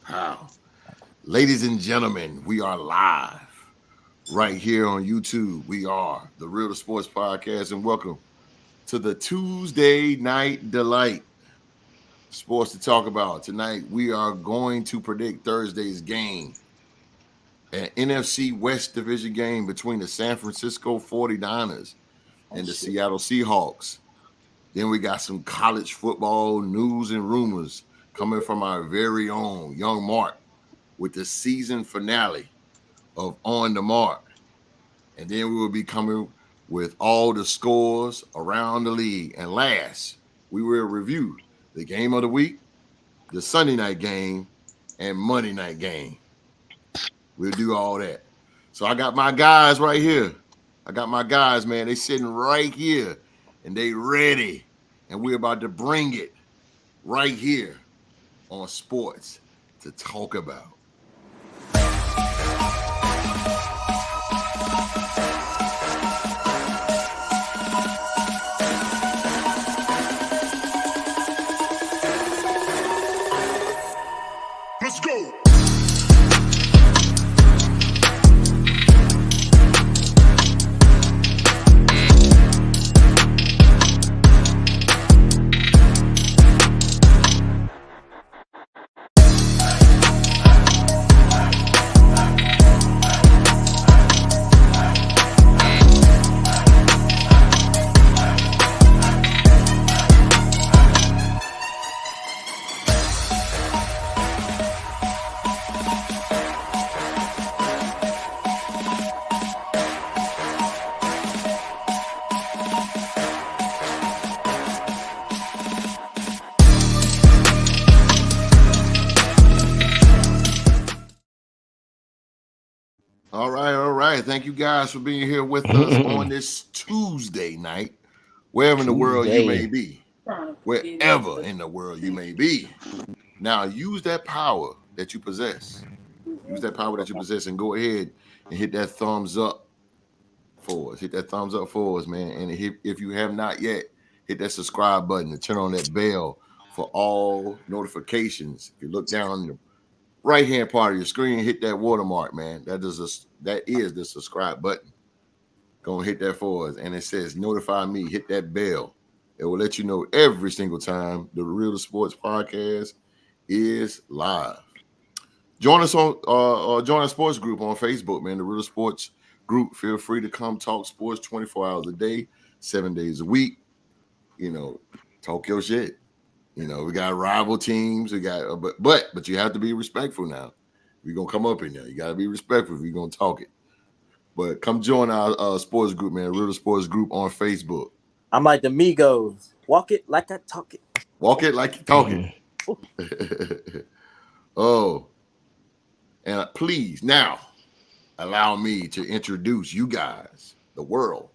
How? Ladies and gentlemen, we are live right here on YouTube. We are the Real to Sports Podcast, and welcome to the Tuesday Night Delight. Sports to talk about. Tonight, we are going to predict Thursday's game, an NFC West Division game between the San Francisco 49ers and the Seattle Seahawks. Then we got some college football news and rumors coming from our very own Young Mark with the season finale of On the Mark. And then we will be coming with all the scores around the league. And last, we will review the game of the week, the Sunday night game, and Monday night game. We'll do all that. So I got my guys right here. I got my guys, man. They sitting right here, and they ready. And we're about to bring it right here on Sports to talk about. Let's go. All right. Thank you guys for being here with us on this Tuesday night, wherever in the world you may be. Wherever in the world you may be. Now, use that power that you possess. Use that power that you possess and go ahead and hit that thumbs up for us. Hit that thumbs up for us, man. And if you have not yet, hit that subscribe button and turn on that bell for all notifications. If you look down in the right-hand part of your screen, hit that watermark, man. That is the subscribe button. Go and hit that for us. And it says notify me. Hit that bell. It will let you know every single time the Real to Sports Podcast is live. Join us on join our sports group on Facebook, man. The Real to Sports group. Feel free to come talk sports 24 hours a day, 7 days a week. Talk your shit. We got rival teams. We got, but you have to be respectful now. We're gonna come up in there. You gotta be respectful if you're gonna talk it. But come join our sports group, man. Real Sports Group on Facebook. I'm like the Migos. Walk it like I talk it. Walk it like you talk it. Oh, and please now allow me to introduce you guys, the world,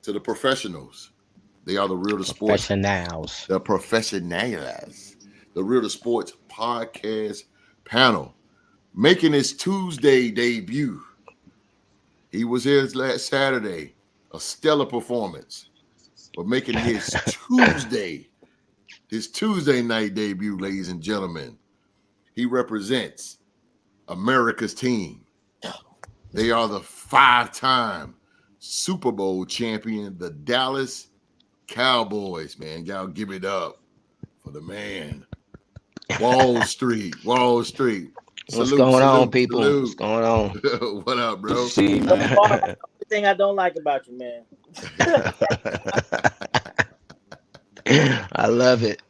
to the professionals. They are the Real to Sports. Professionals. The professionals. The Real to Sports Podcast panel. Making his Tuesday debut. He was here last Saturday. A stellar performance. But making his Tuesday night debut, ladies and gentlemen. He represents America's team. They are the 5-time Super Bowl champion, the Dallas Cowboys, man. Y'all give it up for the man. Wall Street. What's going on, people? What's going on? What up, bro? Everything I don't like about you, man. I love it.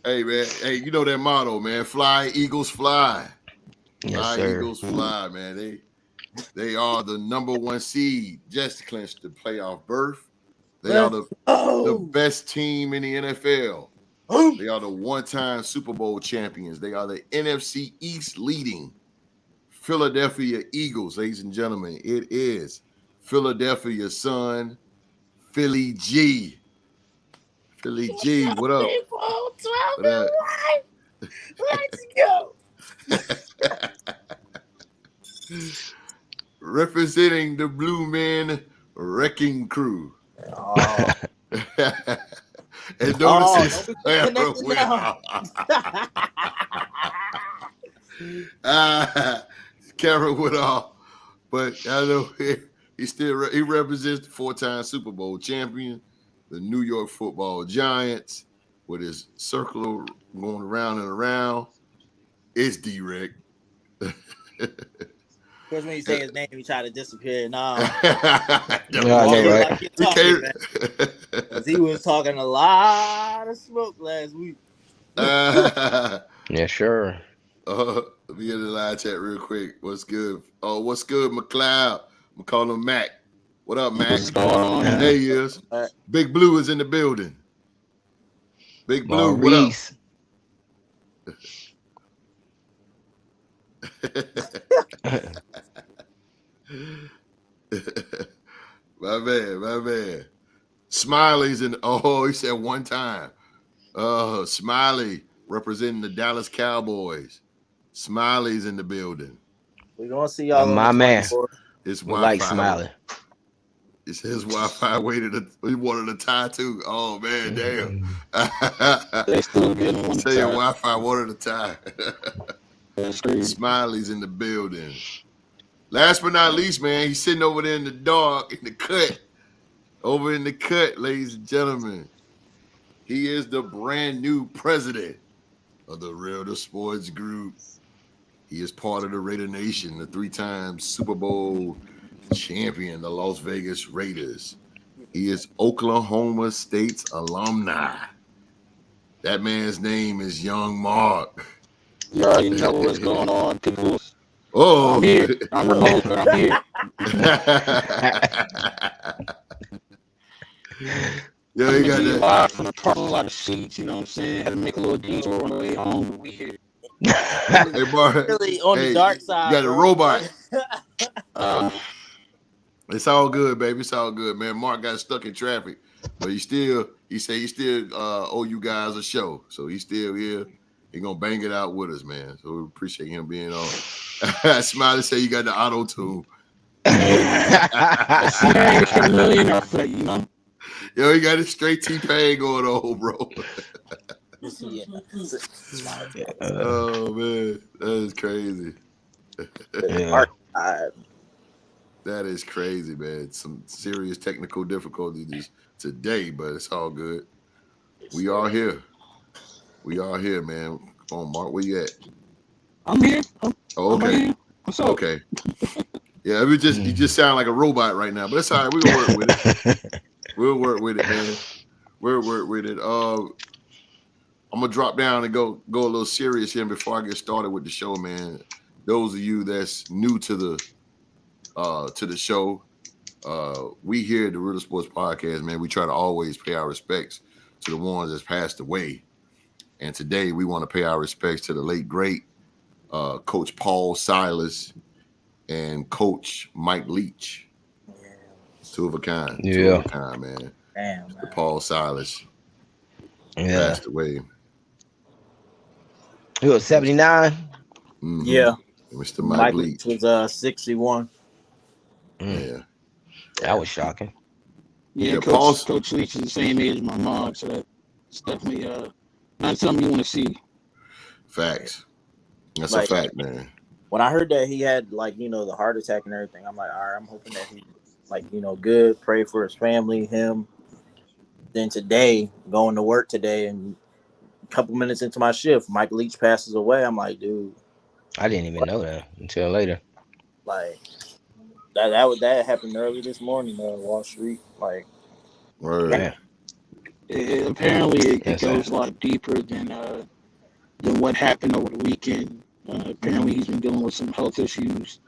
Hey, man. Hey, you know that motto, man. Fly, Eagles, fly. Yes, Fly, sir. Eagles, fly, man. They are the number one seed, just to clinch the playoff berth. They are the best team in the NFL. They are the one-time Super Bowl champions. They are the NFC East leading Philadelphia Eagles, ladies and gentlemen. It is Philadelphia's son, Philly G. Philly G, what up? What up? Let's go. Representing the Blue Men Wrecking Crew. Oh. And notice his camera went off. Camera went off. But I know he represents the 4-time Super Bowl champion, the New York Football Giants, with his circle going around and around. It's D-Rick. Of course, when you say his name, he try to disappear. No, right. He was talking a lot of smoke last week. Yeah, sure. Let me get in the live chat real quick. What's good? Oh, what's good, McLeod? I'm calling him Mac. What up, Mac? What's going on? There he is. Big Blue is in the building. Big Blue, Maurice. What up? my man. Smiley's in. Oh, he said one time. Smiley representing the Dallas Cowboys. Smiley's in the building. We're gonna see y'all. My man. It's Wi-Fi. Like Smiley. It's his Wi-Fi he wanted a tie too. Oh man, damn. They still getting one. Say your Wi-Fi wanted a tie. Smiley's in the building. Last but not least, man, he's sitting over there in the dark, in the cut. Over in the cut, ladies and gentlemen. He is the brand new president of the Realtor Sports Group. He is part of the Raider Nation, the 3-time Super Bowl champion, the Las Vegas Raiders. He is Oklahoma State's alumni. That man's name is Young Mark. You already know what's going on, people. Oh, I'm here. I'm remote, but I'm here. Yeah, you got that. Live from the parking lot of seats, you know what I'm saying? Had to make a little detour on the way home, but we here. Hey, Mark, really on the dark side. You got a robot. It's all good, baby. It's all good, man. Mark got stuck in traffic, but he said he still owe you guys a show. So he's still here. He gonna bang it out with us, man. So we appreciate him being on. Smiley say you got the auto tune. You know? Yo, he got a straight T-Pain going on, bro. Oh man, that is crazy. That is crazy, man. Some serious technical difficulties today, but it's all good. We are here. We are here, man. Come on, Mark, where you at? I'm here. Okay. What's up? Okay. Yeah, you just sound like a robot right now, but it's all right. We'll work with it. We'll work with it, man. We'll work with it. I'm gonna drop down and go a little serious here before I get started with the show, man. Those of you that's new to the show, we here at the Realtor Sports Podcast, man, we try to always pay our respects to the ones that's passed away. And today we want to pay our respects to the late, great Coach Paul Silas and Coach Mike Leach. Two of a kind. Yeah. Two of a kind, man. Damn, Mr. Paul Silas passed away. He was 79. Mm-hmm. Yeah. Mr. Mike Leach was 61. Yeah. That was shocking. Yeah, Coach Leach is the same age as my mom, so that's definitely not something you want to see. Facts. That's a fact, man. When I heard that he had the heart attack and everything, I'm like, all right, I'm hoping that he good. Pray for his family, him. Then today, going to work today, and a couple minutes into my shift, Mike Leach passes away. I'm like, dude. I didn't even know that until later. Like that happened early this morning on Wall Street. Like, right. Apparently, it goes a lot deeper than what happened over the weekend. Apparently, he's been dealing with some health issues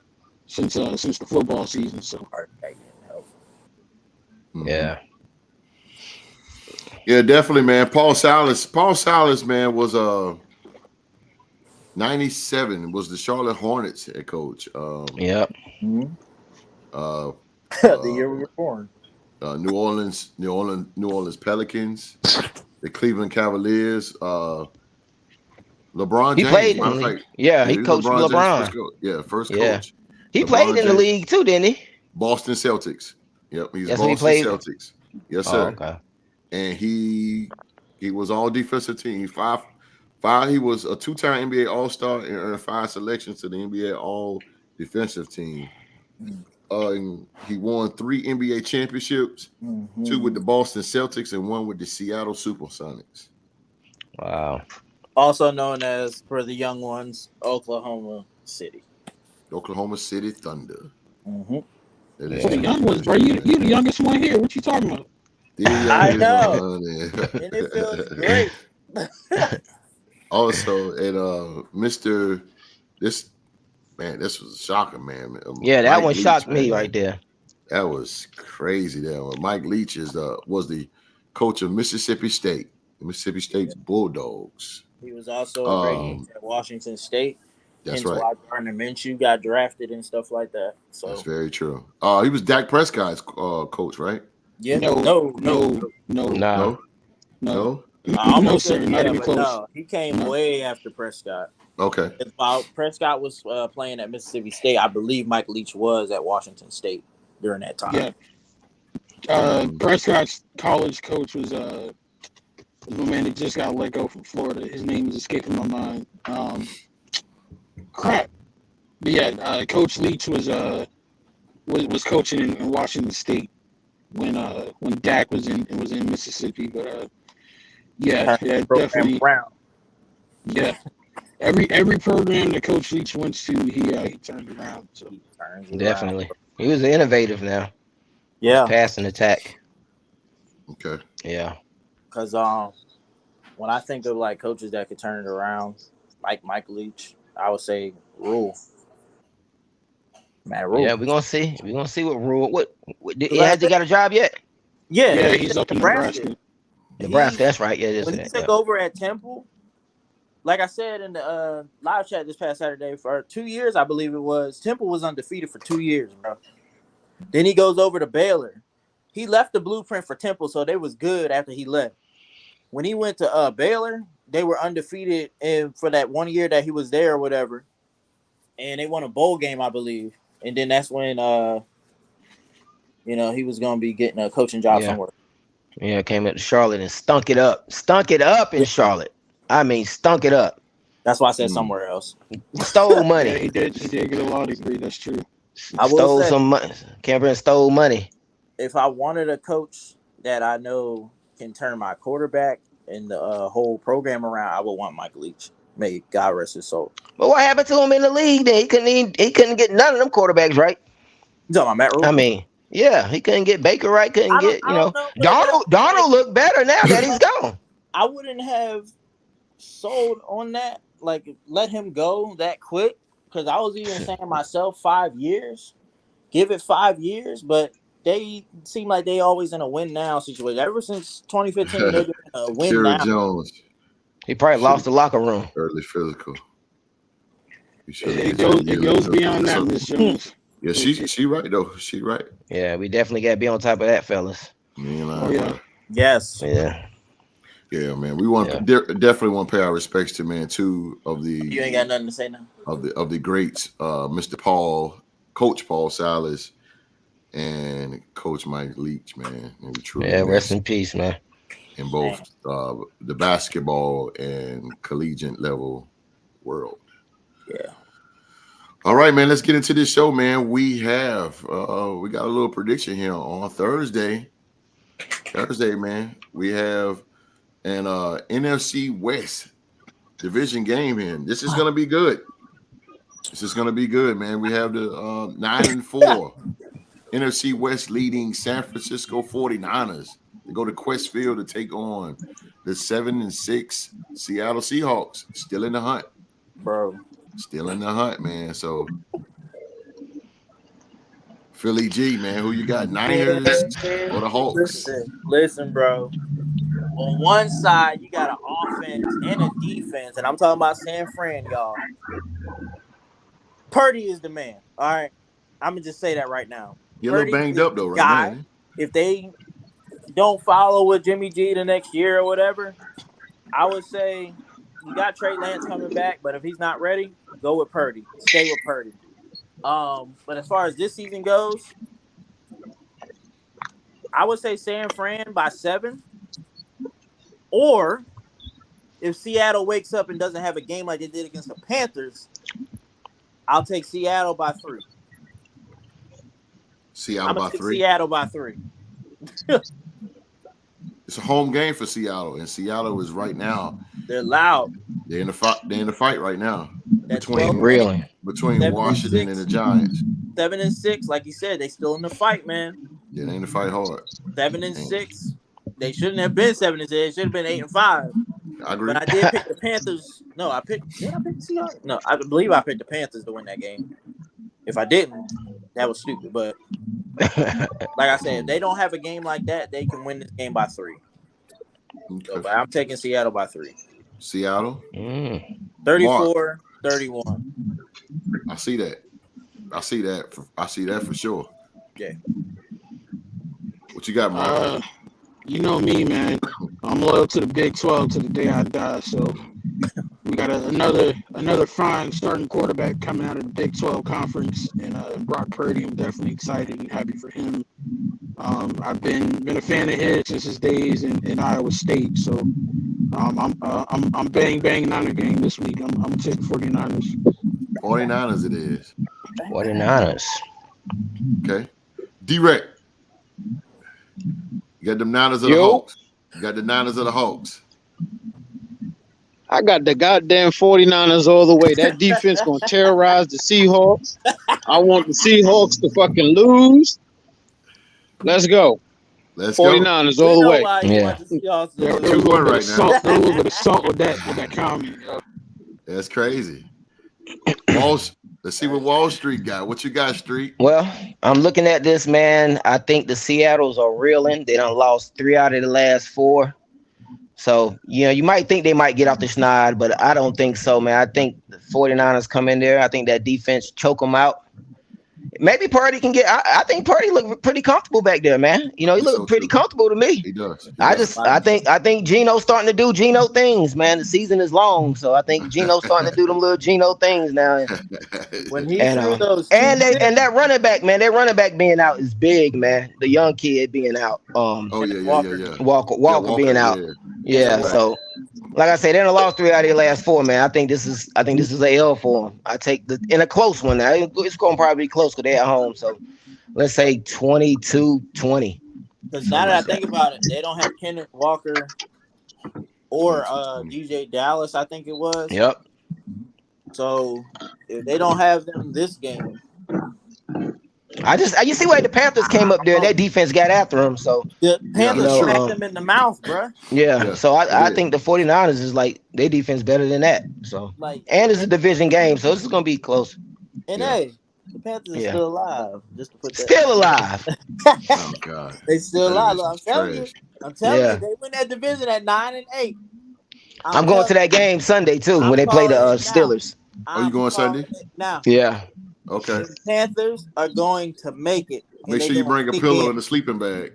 since the football season. So, yeah, definitely, man. Paul Silas, man, was 97. Was the Charlotte Hornets head coach. Yep. The year we were born. New Orleans Pelicans, the Cleveland Cavaliers. LeBron James. He played. He coached LeBron. First coach. He LeBron played in the league too, didn't he? Boston Celtics. Yep, he's That's Boston he played? Celtics. Yes, sir. Okay. And he He was all defensive team. Five. He was a 2-time NBA All-Star and earned 5 selections to the NBA All Defensive Team. And he won 3 NBA championships, 2 with the Boston Celtics and 1 with the Seattle Supersonics. Wow. Also known as, for the young ones, Oklahoma City. Oklahoma City Thunder. For the young ones, bro. You the youngest one here. What you talking about? I know. And it feels great. Also, and this was shocking, man. Yeah, that Mike one Leach, shocked me right there. That was crazy. That Mike Leach was the coach of Mississippi State, the Mississippi State's Bulldogs. He was also great at Washington State. That's right. Why Gardner Minshew got drafted and stuff like that. So that's very true. He was Dak Prescott's coach, right? Yeah. No. Almost sir, not even close. No, he came way after Prescott. Okay. While Prescott was playing at Mississippi State, I believe Mike Leach was at Washington State during that time. Yeah. Prescott's college coach was the man that just got let go from Florida. His name is escaping my mind. Crap. But yeah, Coach Leach was coaching in Washington State when Dak was in Mississippi. But definitely. Yeah. Every program that Coach Leach went to, he turned around. So definitely, he was innovative now. Yeah, pass and attack. Okay. Yeah. Because when I think of like coaches that could turn it around, like Mike Leach, I would say Rule. Matt Rule. Yeah, we're gonna see. We're gonna see what Rule. What has he got a job yet? Yeah, he's up in Nebraska. Nebraska, that's right. Yeah, when he took over at Temple. Like I said in the live chat this past Saturday, for 2 years, I believe it was, Temple was undefeated for 2 years, bro. Then he goes over to Baylor. He left the blueprint for Temple, so they was good after he left. When he went to Baylor, they were undefeated for that 1 year that he was there or whatever. And they won a bowl game, I believe. And then that's when, he was going to be getting a coaching job somewhere. Yeah, came into Charlotte and stunk it up. Stunk it up in Charlotte. I mean, stunk it up. That's why I said somewhere else. Stole money. Yeah, he did get a law degree. That's true. Stole some money. Cameron stole money. If I wanted a coach that I know can turn my quarterback and the whole program around, I would want Mike Leach. May God rest his soul. But what happened to him in the league? Then he couldn't get none of them quarterbacks right. You talking about Matt Rule? I mean, yeah, he couldn't get Baker right. Donald looked better now that he's gone. I wouldn't have sold on that, like let him go that quick, because I was even saying myself 5 years, give it 5 years, but they seem like they always in a win now situation. Ever since 2015, they've been in a win now. Jones. He probably lost the locker room. Early physical. It goes beyond that, Miss Jones. Yeah, she right though. She right. Yeah, we definitely got to be on top of that, fellas. Yes. Yeah. Yeah, man. We want definitely want to pay our respects to two of the. You ain't got nothing to say now. Of the greats, Coach Paul Silas, and Coach Mike Leach, man. And we truly rest in peace, man. In both the basketball and collegiate level world. Yeah. All right, man. Let's get into this show, man. We got a little prediction here on Thursday. Man. We have an NFC West division game here. This is going to be good. Man. We have the 9-4 NFC West leading San Francisco 49ers to go to Quest Field to take on the 7-6 Seattle Seahawks. Still in the hunt. Bro. Still in the hunt, man. So Philly G, man, who you got? Niners or the Hawks? Listen, bro. On one side, you got an offense and a defense, and I'm talking about San Fran, y'all. Purdy is the man. All right, I'm gonna just say that right now. You're a little banged up though, right now. If they don't follow with Jimmy G the next year or whatever, I would say you got Trey Lance coming back, but if he's not ready, go with Purdy. Stay with Purdy. But as far as this season goes, I would say San Fran by 7 Or if Seattle wakes up and doesn't have a game like they did against the Panthers, I'll take Seattle by 3. Seattle by 3. Seattle by 3. It's a home game for Seattle, and Seattle is right now. They're loud. They're in the fight. They're in the fight right now between Washington and the Giants. 7-6, like you said, they still in the fight, man. Yeah, they in the fight hard. 7-6. They shouldn't have been 7-6. They should have been 8-5. I agree. But I did pick the Panthers. No, I picked the Seahawks? No, I believe I picked the Panthers to win that game. If I didn't, that was stupid. But like I said, if they don't have a game like that, they can win this game by 3. Okay. So, but I'm taking Seattle by 3. Seattle. 34-31. I see that. I see that for sure. Yeah. What you got, Mark? You know me, man. I'm loyal to the Big 12 to the day I die. So we got another fine starting quarterback coming out of the Big 12 conference, and Brock Purdy. I'm definitely excited and happy for him. I've been a fan of his since his days in Iowa State. So I'm banging on the game this week. I'm gonna take the 49ers. 49ers it is. 49ers. Okay. D-Rec. You got them Niners of the Hawks. You got the Niners of the Hawks. I got the goddamn 49ers all the way. That defense going to terrorize the Seahawks. I want the Seahawks to fucking lose. Let's go. 49ers all the way. Yeah. They're right now. They're a little bit of salt with that comment. That's crazy. Let's see what Wall Street got. What you got, Street? Well, I'm looking at this, man. I think the Seattles are reeling. They done lost 3 out of the last 4. So, you might think they might get off the schneid, but I don't think so, man. I think the 49ers come in there. I think that defense choke them out. Maybe Purdy can get. I think Purdy looked pretty comfortable back there, man. He looked pretty comfortable to me. He does. I think Gino's starting to do Gino things, man. The season is long, so I think Gino's starting to do them little Gino things now. When he threw those, and that running back, man, that running back being out is big, man. The young kid being out. Walker being out. Yeah. So, like I said, they done lost 3 out of the last 4, man. I think this is a L for them. I take in a close one. Now it's going to probably be close because they're at home. So let's say 22-20. Because now that I think about it, they don't have Kenneth Walker or DJ Dallas, I think it was. Yep. So if they don't have them this game, you see why the Panthers came up there. That defense got after them. So the Panthers smacked them in the mouth, bro. Yeah. So I think the 49ers is like their defense better than that. So and it's a division game, so this is gonna be close. And hey, the Panthers are still alive. Just to put that still alive. Oh God. They still alive. I'm telling you, they win that division at 9-8. I'm going to that game Sunday too when they play the Steelers. Are you going Sunday? Now. Yeah. Okay. The Panthers are going to make it. Make sure you bring a pillow and a sleeping bag.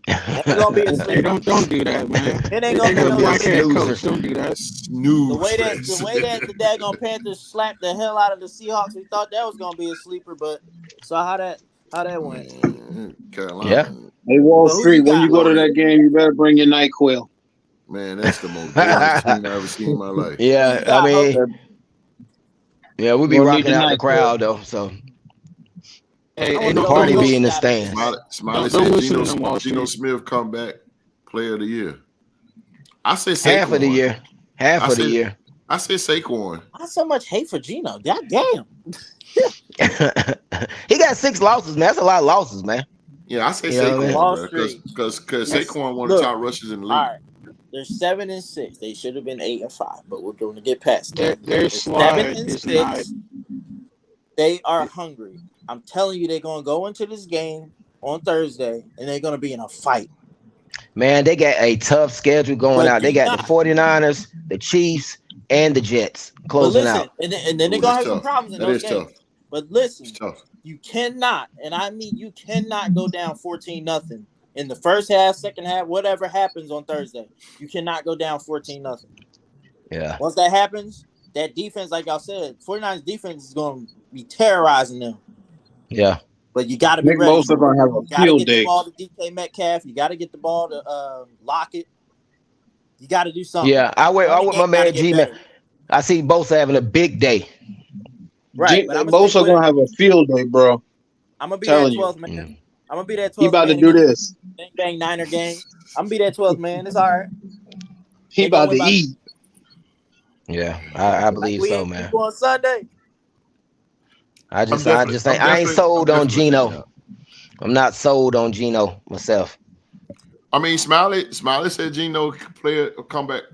It's gonna be a Hey, don't do that, man. It ain't gonna be like head coach. Don't do that. Snooze. The way that the daggone Panthers slapped the hell out of the Seahawks, we thought that was gonna be a sleeper, but saw how that went. Carolina. Yeah. Hey, Wall Street, when you go to that game, you better bring your NyQuil. Man, that's the most dangerous thing I've ever seen in my life. Yeah, I mean, we'll be rocking out the crowd though. So. Hey, the party be in the stands. Smiley said Geno Smith comeback player of the year. I say Saquon. Half of the year. I say Saquon. Not so much hate for Geno. God damn. He got 6 losses, man. That's a lot of losses, man. Yeah, I say Saquon because Saquon one of the top rushers in the league. All right. They're 7-6. They should have been 8-5, but we're going to get past that. They're 7-6. They are hungry. I'm telling you, they're going to go into this game on Thursday, and they're going to be in a fight. Man, they got a tough schedule going out. They got the 49ers, the Chiefs, and the Jets closing out. And then they're going to have some problems in those games. Tough. But listen, you cannot, and I mean you cannot go down 14-0 in the first half, second half, whatever happens on Thursday. You cannot go down 14-0. Yeah. Once that happens, that defense, like y'all said, 49ers defense is going to be terrorizing them. Yeah. But you got to be ready. Most are going to have a field day. You got to get the ball to DK Metcalf. You got to get the ball to Lockett. You got to do something. Yeah, I with Running my game gotta man get G man. better. I see Bosa having a big day. Right, but I'm gonna Both stick are with gonna it. have a field day, bro. I'm gonna be Telling that you. 12th man. I'm gonna be that 12th He about man to do against this. the Bang Bang Niner gang. I'm gonna be that 12th man. It's all right. He They gonna about to win by eat. Yeah, I like believe we so, in man. Cuba on Sunday. I ain't sold on Geno. I'm not sold on Geno myself. I mean, Smiley said Geno play a comeback.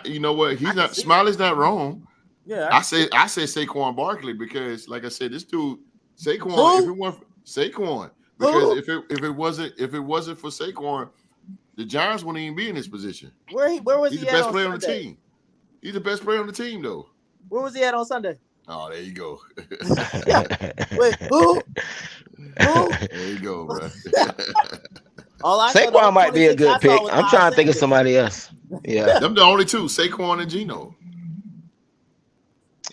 You know what? Smiley's not wrong. Yeah, I said Saquon Barkley because, like I said, this dude Saquon. Who? If it weren't for Saquon, because if it wasn't for Saquon, the Giants wouldn't even be in this position. Where was He's he the at best on player on the Sunday? team. He's the best player on the team, though. Where was he at on Sunday? Oh, there you go. Wait, who? There you go, bro. Saquon might be a good pick. I'm trying to think of somebody else. Yeah, them the only two, Saquon and Geno.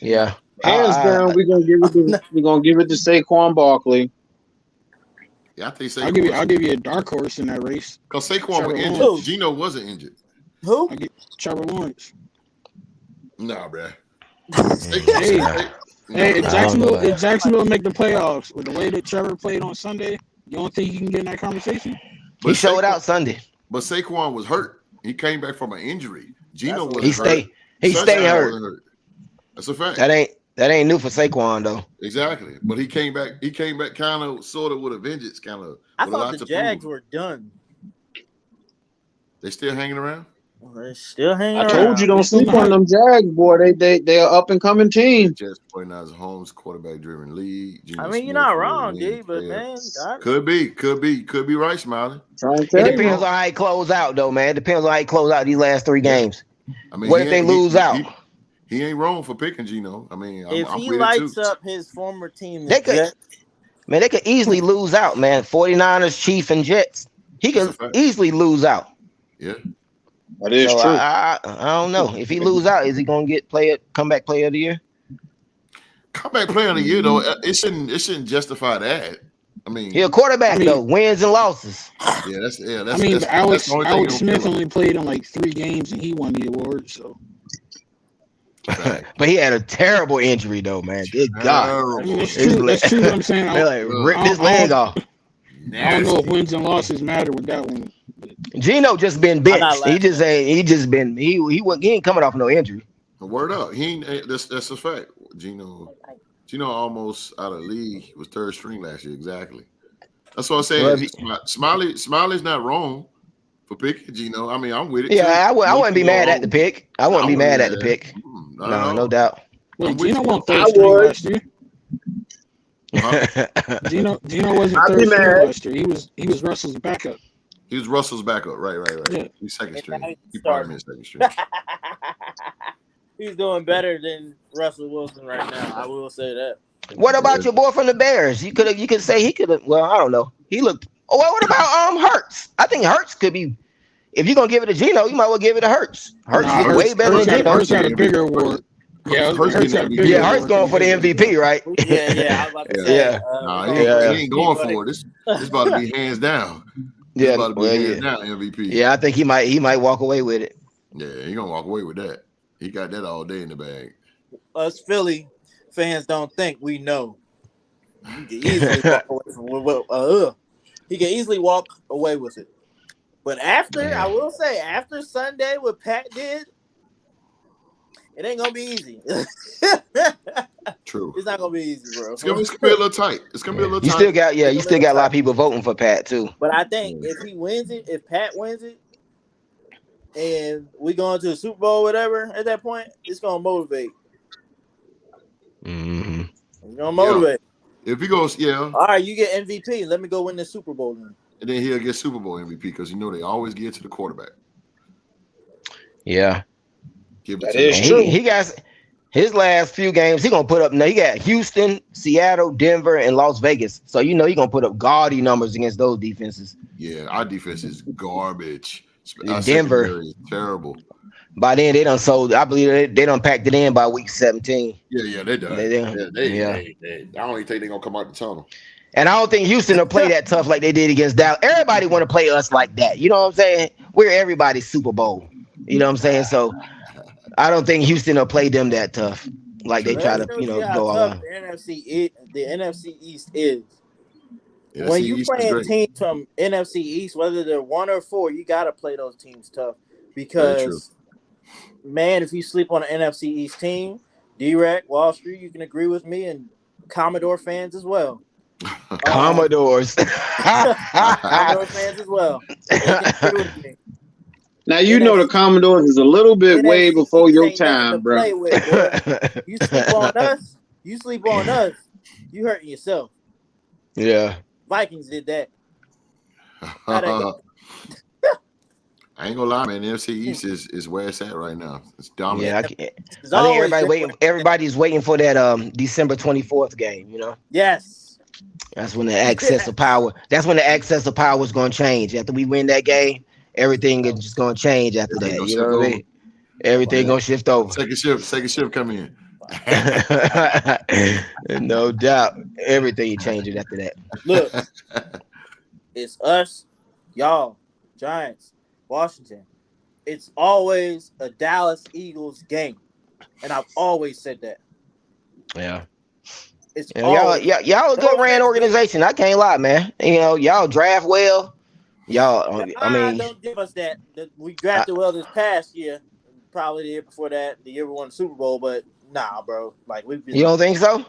Yeah. Hands down, we're gonna give it to Saquon Barkley. Yeah, I think Saquon. I'll give you a dark horse in that race. Because Saquon was injured. Lawrence. Geno wasn't injured. Who? I get Trevor Lawrence. Nah, bro. Hey, if Jacksonville make the playoffs with the way that Trevor played on Sunday, you don't think he can get in that conversation? He showed out Sunday. But Saquon was hurt. He came back from an injury. Geno was hurt. He stayed hurt. That's a fact. That ain't new for Saquon though. Exactly. But he came back kind of sort of with a vengeance, kind of. I thought the Jags were done. They still hanging around? They're still hanging around. I told you don't sleep on them Jags, boy. They are up and coming team. Jets 49ers Holmes quarterback driven league. I mean, you're not wrong, D, but man, could be right, Smiley. It depends on how he close out, though, man. It depends on how he close out these last 3 games. I mean, what if they lose out? He ain't wrong for picking Geno. I mean, if he lights up his former team, they could easily lose out, man. 49ers, Chiefs, and Jets. He could easily lose out. Yeah. That is true. I don't know. If he lose out, is he gonna get comeback player of the year? Comeback player of the year, though, it shouldn't justify that. I mean, he a quarterback though, wins and losses. Yeah, that's. I mean, Alex Smith only played in like 3 games and he won the award. So, but he had a terrible injury though, man. Good God, I mean, that's true. That's true. What I'm saying, ripped his leg off. I don't know if wins and losses matter with that one. Geno just been benched. He ain't coming off no injury. Word up. He ain't, that's a fact. Geno almost out of the league. He was 3rd string last year. Exactly. That's what I'm saying. Smiley's not wrong for picking Geno. I mean, I'm with it. Yeah, I wouldn't be mad at the pick. I wouldn't be mad at the pick. No doubt. Wait, Geno won 3rd string last year. Geno wasn't 3rd string last year. He was Russell's backup. He was Russell's backup. Right. Yeah. He's 2nd string. He probably missed 2nd string. He's doing better than Russell Wilson right now. I will say that. What about your boy from the Bears? You could say he could have. Well, I don't know. He looked. Oh, well, what about Hurts? I think Hurts could be. If you're gonna give it to Geno, you might well give it to Hurts. Hurts is way better than Geno. Hurts had a bigger award. Yeah, Hurts going for the MVP, right? Yeah. I was about to say, he ain't going for it. This about to be hands down. Yeah, about to be hands down MVP. Yeah, I think he might walk away with it. Yeah, he gonna walk away with that. He got that all day in the bag. Us Philly fans don't think we know. He can easily walk away with it. But I will say, after Sunday, what Pat did, it ain't gonna be easy. True. It's not gonna be easy, bro. It's gonna be a little tight. It's gonna be a little tight. You still got a lot of people voting for Pat too. But I think if Pat wins it, and we going to the Super Bowl, whatever, at that point, it's gonna motivate. Mm-hmm. It's gonna motivate. Yeah. If he goes, all right, you get MVP. Let me go win the Super Bowl then. And then he'll get Super Bowl MVP because they always give it to the quarterback. Yeah. That is true. He got his last few games. He gonna put up. Now he got Houston, Seattle, Denver, and Las Vegas. So he gonna put up gaudy numbers against those defenses. Yeah, our defense is garbage. Denver is terrible. By then they done sold. I believe they done packed it in by week 17. Yeah, they done. I don't even think they're gonna come out the tunnel. And I don't think Houston will play that tough like they did against Dallas. Everybody want to play us like that. You know what I'm saying? We're everybody's Super Bowl. You know what I'm saying? So I don't think Houston will play them that tough. Like they try to, how go all tough out. the NFC East is. NFC When you East is playing great. teams from NFC East, whether they're 1 or 4, you gotta play those teams tough. Very true. Because man, if you sleep on an NFC East team, D-Rack, Wall Street, you can agree with me, and Commodore fans as well. Commodores. Commodore fans as well. They can agree with me. Now you know the Commodores is a little bit way NFC before East your ain't nothing time, to bro. play with, boy. You sleep on us, you hurting yourself. Yeah. Vikings did that. I ain't gonna lie, man. The NFC East is where it's at right now. It's dominant. Yeah, I think everybody's waiting for that December 24th game, Yes. That's when the access of power. That's when the access of power is going to change. After we win that game, everything is just going to change after that. You know what I mean? Everything going to shift over. Second shift come in. No doubt. Everything changing after that. Look, it's us, y'all, Giants, Washington. It's always a Dallas Eagles game. And I've always said that. Yeah. It's y'all a good ran organization. I can't lie, man. Y'all draft well. Y'all, don't give us that. We drafted well this past year, probably the year before that, the year we won the Super Bowl. But nah, bro, like we've been. You don't think so?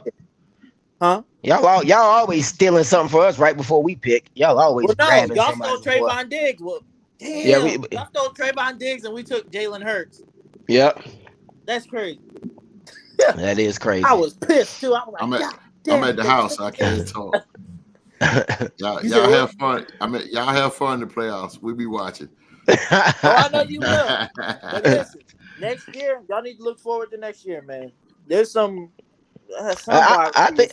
Huh? Y'all always stealing something for us right before we pick. Y'all always grabbing y'all somebody. stole Trayvon Diggs. Well, damn, y'all stole Trayvon Diggs and we took Jalen Hurts. Yep. That's crazy. That is crazy. I was pissed too. I was like, I'm at the house. I can't talk. Y'all have fun. Y'all have fun in the playoffs. We'll be watching. Oh, I know you will. But listen, next year, y'all need to look forward to next year, man. There's some. I think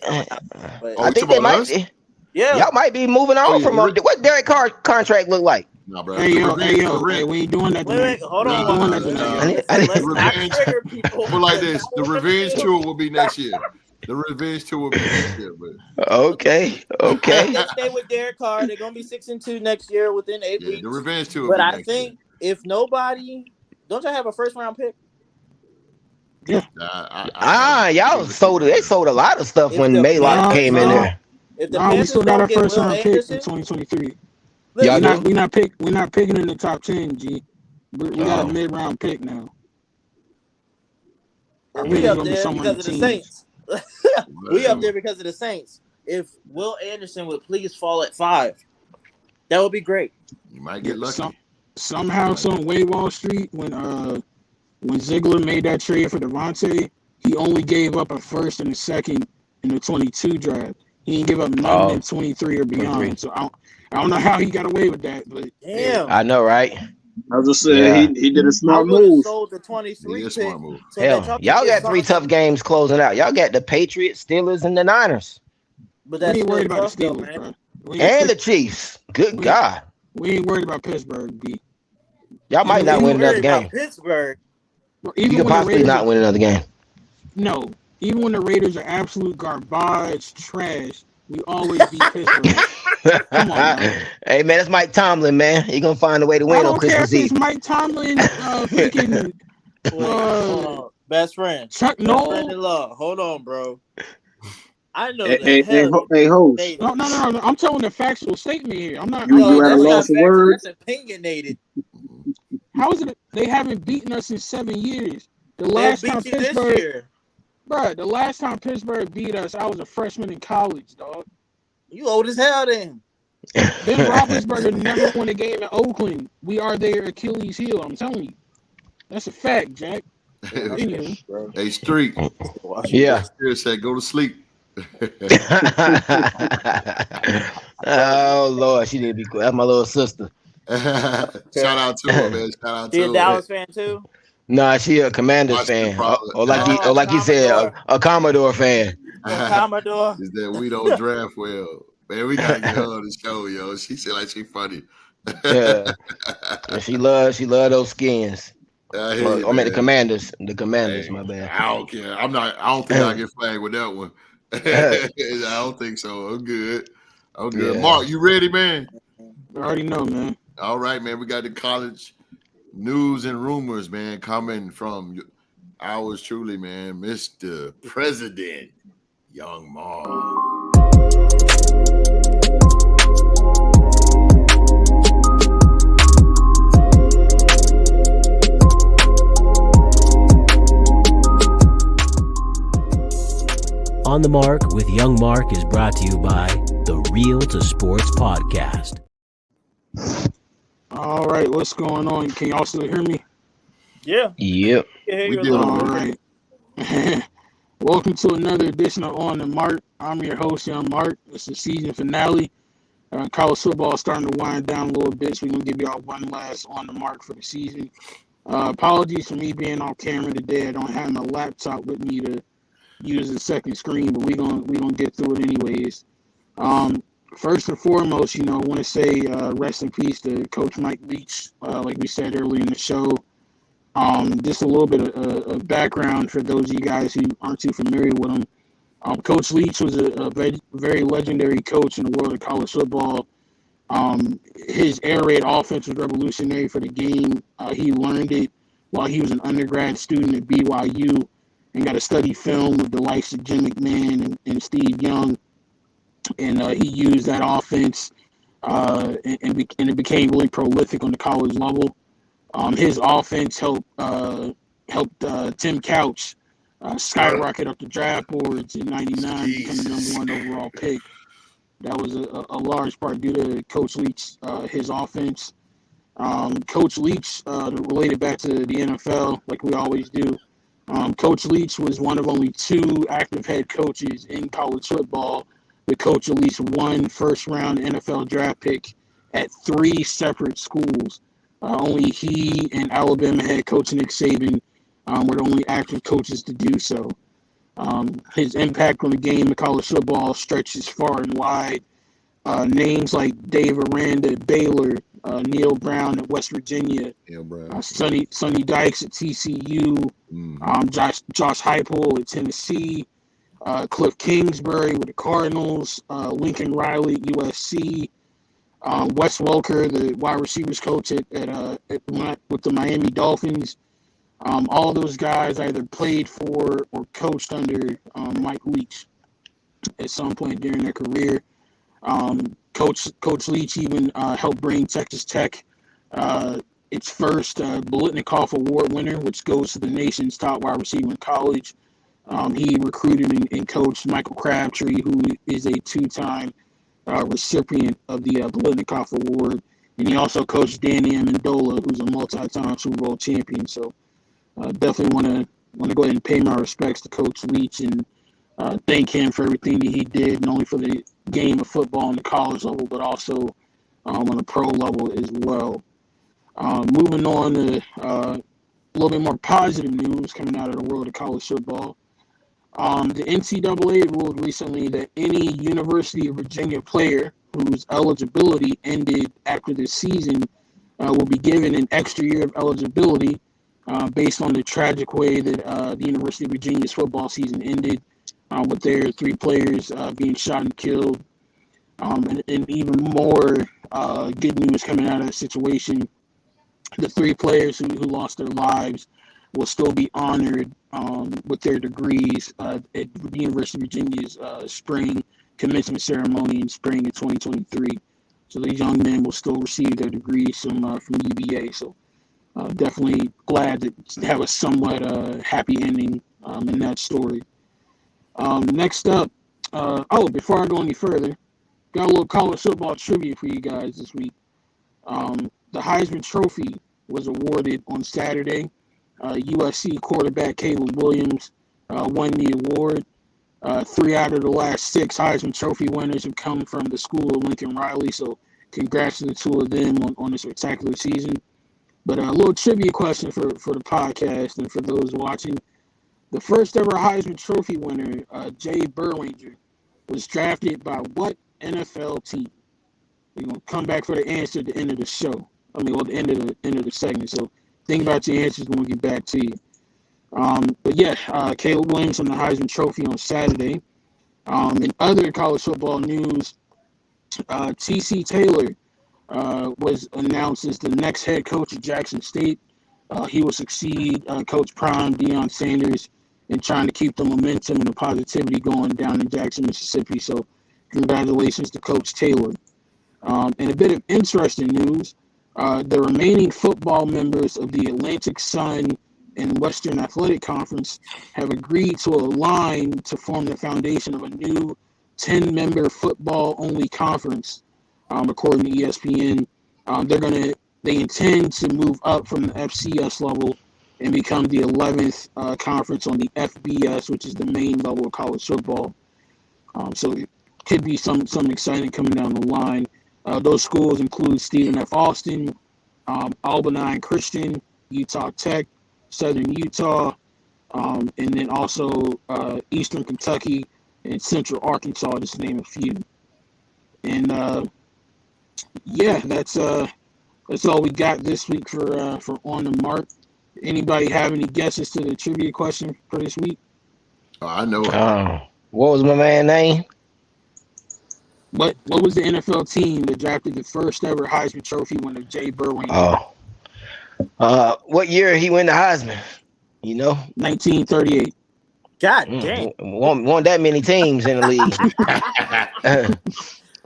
they might be. Yeah, y'all might be moving on from what Derek Carr contract look like. Nah, bro. Hey, we ain't doing that. Wait, hold on. Let's not trigger people. But like this, the revenge tour will be next year. The revenge tour will be next year. But okay. They stay with Derek Carr. They're gonna be 6-2 next year within 8 weeks. The revenge tour. But I think if nobody, don't y'all have a first round pick? Yeah. Y'all sold. They sold a lot of stuff when Maylock came in there. If the Panthers we still got our first round pick Anderson, in 2023. We're not picking in the top 10, G. We got a mid round pick now. We up there because of the Saints. We up there because of the Saints. If Will Anderson would please fall at 5, that would be great. You might get lucky. Somehow, some way, Wall Street, when Ziegler made that trade for Devontae, he only gave up a first and a second in the 22 draft. He didn't give up nothing in 23 or beyond. 23. So I don't know how he got away with that, but damn, I know, right? I just said he did a smart move. Sold the 23 pick. Smart move. So hell, y'all got 3 tough games closing out. Y'all got the Patriots, Steelers, and the Niners. But that's we ain't worried about the Steelers, man. And the Chiefs. Good God. We ain't worried about Pittsburgh, B. Y'all might not win another game. Pittsburgh. You could possibly not win another game. No. Even when the Raiders are absolute garbage, trash, we always beat Pittsburgh. Come on, man. Hey, man, that's Mike Tomlin, man. He going to find a way to win on Christmas Eve. Mike Tomlin, freaking... hold on. Best friend. Chuck Noll. Hold on, bro. I know that. Hey, host. No. I'm telling a factual statement here. I'm not. You had a loss of words. That's opinionated. How is it? They haven't beaten us in 7 years. The last time Pittsburgh, bro. The last time Pittsburgh beat us, I was a freshman in college, dog. You old as hell, then. Ben Roethlisberger never won a game in Oakland. We are their Achilles heel. I'm telling you, that's a fact, Jack. Hey, Street. Yeah. Spirit said, go to sleep. Oh Lord, she didn't be quiet. That's my little sister. Shout out to her, man. Shout out to her. She a Dallas fan too? Nah, she a Commanders fan. Or like you said, a Commodore fan. Commodore. Is that we don't draft well. Man, we gotta get her on the show, yo. She said like she funny. Yeah. And she love those skins. The Commanders. The Commanders, hey, my bad. I don't care. I don't think I get flagged with that one. I don't think so. I'm good. Yeah. Mark, you ready, man? I already know, man. All right, man. We got the college news and rumors, man, coming from ours truly, man, Mr. President Young Mark. On the Mark with Young Mark is brought to you by the Real to Sports Podcast. All right, what's going on? Can y'all still hear me? Yeah. Yep. We do. All right. Welcome to another edition of On the Mark. I'm your host, Young Mark. It's the season finale. College football is starting to wind down a little bit, so we're going to give y'all one last On the Mark for the season. Apologies for me being on camera today. I don't have my laptop with me to use the second screen, but we're gonna get through it anyways. First and foremost, I want to say rest in peace to Coach Mike Leach. Like we said earlier in the show, just a little bit of background for those of you guys who aren't too familiar with him. Coach Leach was a very legendary coach in the world of college football. His air raid offense was revolutionary for the game. He learned it while he was an undergrad student at BYU and got to study film with the likes of Jim McMahon and Steve Young. And he used that offense, and it became really prolific on the college level. His offense helped Tim Couch skyrocket up the draft boards in '99, becoming the number one overall pick. That was a large part due to Coach Leach, his offense. Coach Leach, related back to the NFL, like we always do, Coach Leach was one of only two active head coaches in college football to coach at least one first-round NFL draft pick at three separate schools. Only he and Alabama head coach Nick Saban were the only active coaches to do so. His impact on the game of college football stretches far and wide. Names like Dave Aranda at Baylor, Neil Brown at West Virginia, Sonny Dykes at TCU, Josh Heupel at Tennessee, Cliff Kingsbury with the Cardinals, Lincoln Riley at USC, Wes Welker, the wide receivers coach with the Miami Dolphins. All those guys either played for or coached under Mike Leach at some point during their career. Coach Leach even helped bring Texas Tech its first Biletnikoff Award winner, which goes to the nation's top wide receiver in college. He recruited and coached Michael Crabtree, who is a two-time recipient of the Biletnikoff Award. And he also coached Danny Amendola, who's a multi-time Super Bowl champion. So definitely want to go ahead and pay my respects to Coach Leach and thank him for everything that he did, not only for the game of football on the college level, but also on the pro level as well. Moving on to a little bit more positive news coming out of the world of college football. The NCAA ruled recently that any University of Virginia player whose eligibility ended after this season will be given an extra year of eligibility based on the tragic way that the University of Virginia's football season ended, with their three players being shot and killed. And even more good news coming out of the situation, the three players who lost their lives will still be honored with their degrees at the University of Virginia's spring commencement ceremony in spring of 2023. So these young men will still receive their degrees from UVA. So definitely glad to have a somewhat happy ending in that story. Next up, before I go any further, got a little college football trivia for you guys this week. The Heisman Trophy was awarded on Saturday. USC quarterback Caleb Williams won the award. 3 out of the last 6 Heisman Trophy winners have come from the school of Lincoln Riley, so congrats to the two of them on a spectacular season. But a little trivia question for the podcast and for those watching. The first ever Heisman Trophy winner, Jay Berlinger, was drafted by what NFL team? We're going to come back for the answer at the end of the show. The end of the segment. So think about your answers when we get back to you. But yeah, Caleb Williams won the Heisman Trophy on Saturday. In other college football news, T.C. Taylor was announced as the next head coach of Jackson State. he will succeed Coach Prime, Deion Sanders, in trying to keep the momentum and the positivity going down in Jackson, Mississippi. So congratulations to Coach Taylor. And a bit of interesting news, the remaining football members of the Atlantic Sun and Western Athletic Conference have agreed to align to form the foundation of a new 10-member football-only conference, according to ESPN. They intend to move up from the FCS level and become the 11th conference on the FBS, which is the main level of college football. So it could be something exciting coming down the line. Those schools include Stephen F. Austin, Albany Christian, Utah Tech, Southern Utah, and then also Eastern Kentucky and Central Arkansas, just to name a few. And yeah, that's all we got this week for On the Mark. Anybody have any guesses to the trivia question for this week? Oh, I know. What was my man's name? What was the NFL team that drafted the first ever Heisman Trophy winner, Jay Burwing? What year he won the Heisman? You know, 1938. God damn. Won that many teams in the league.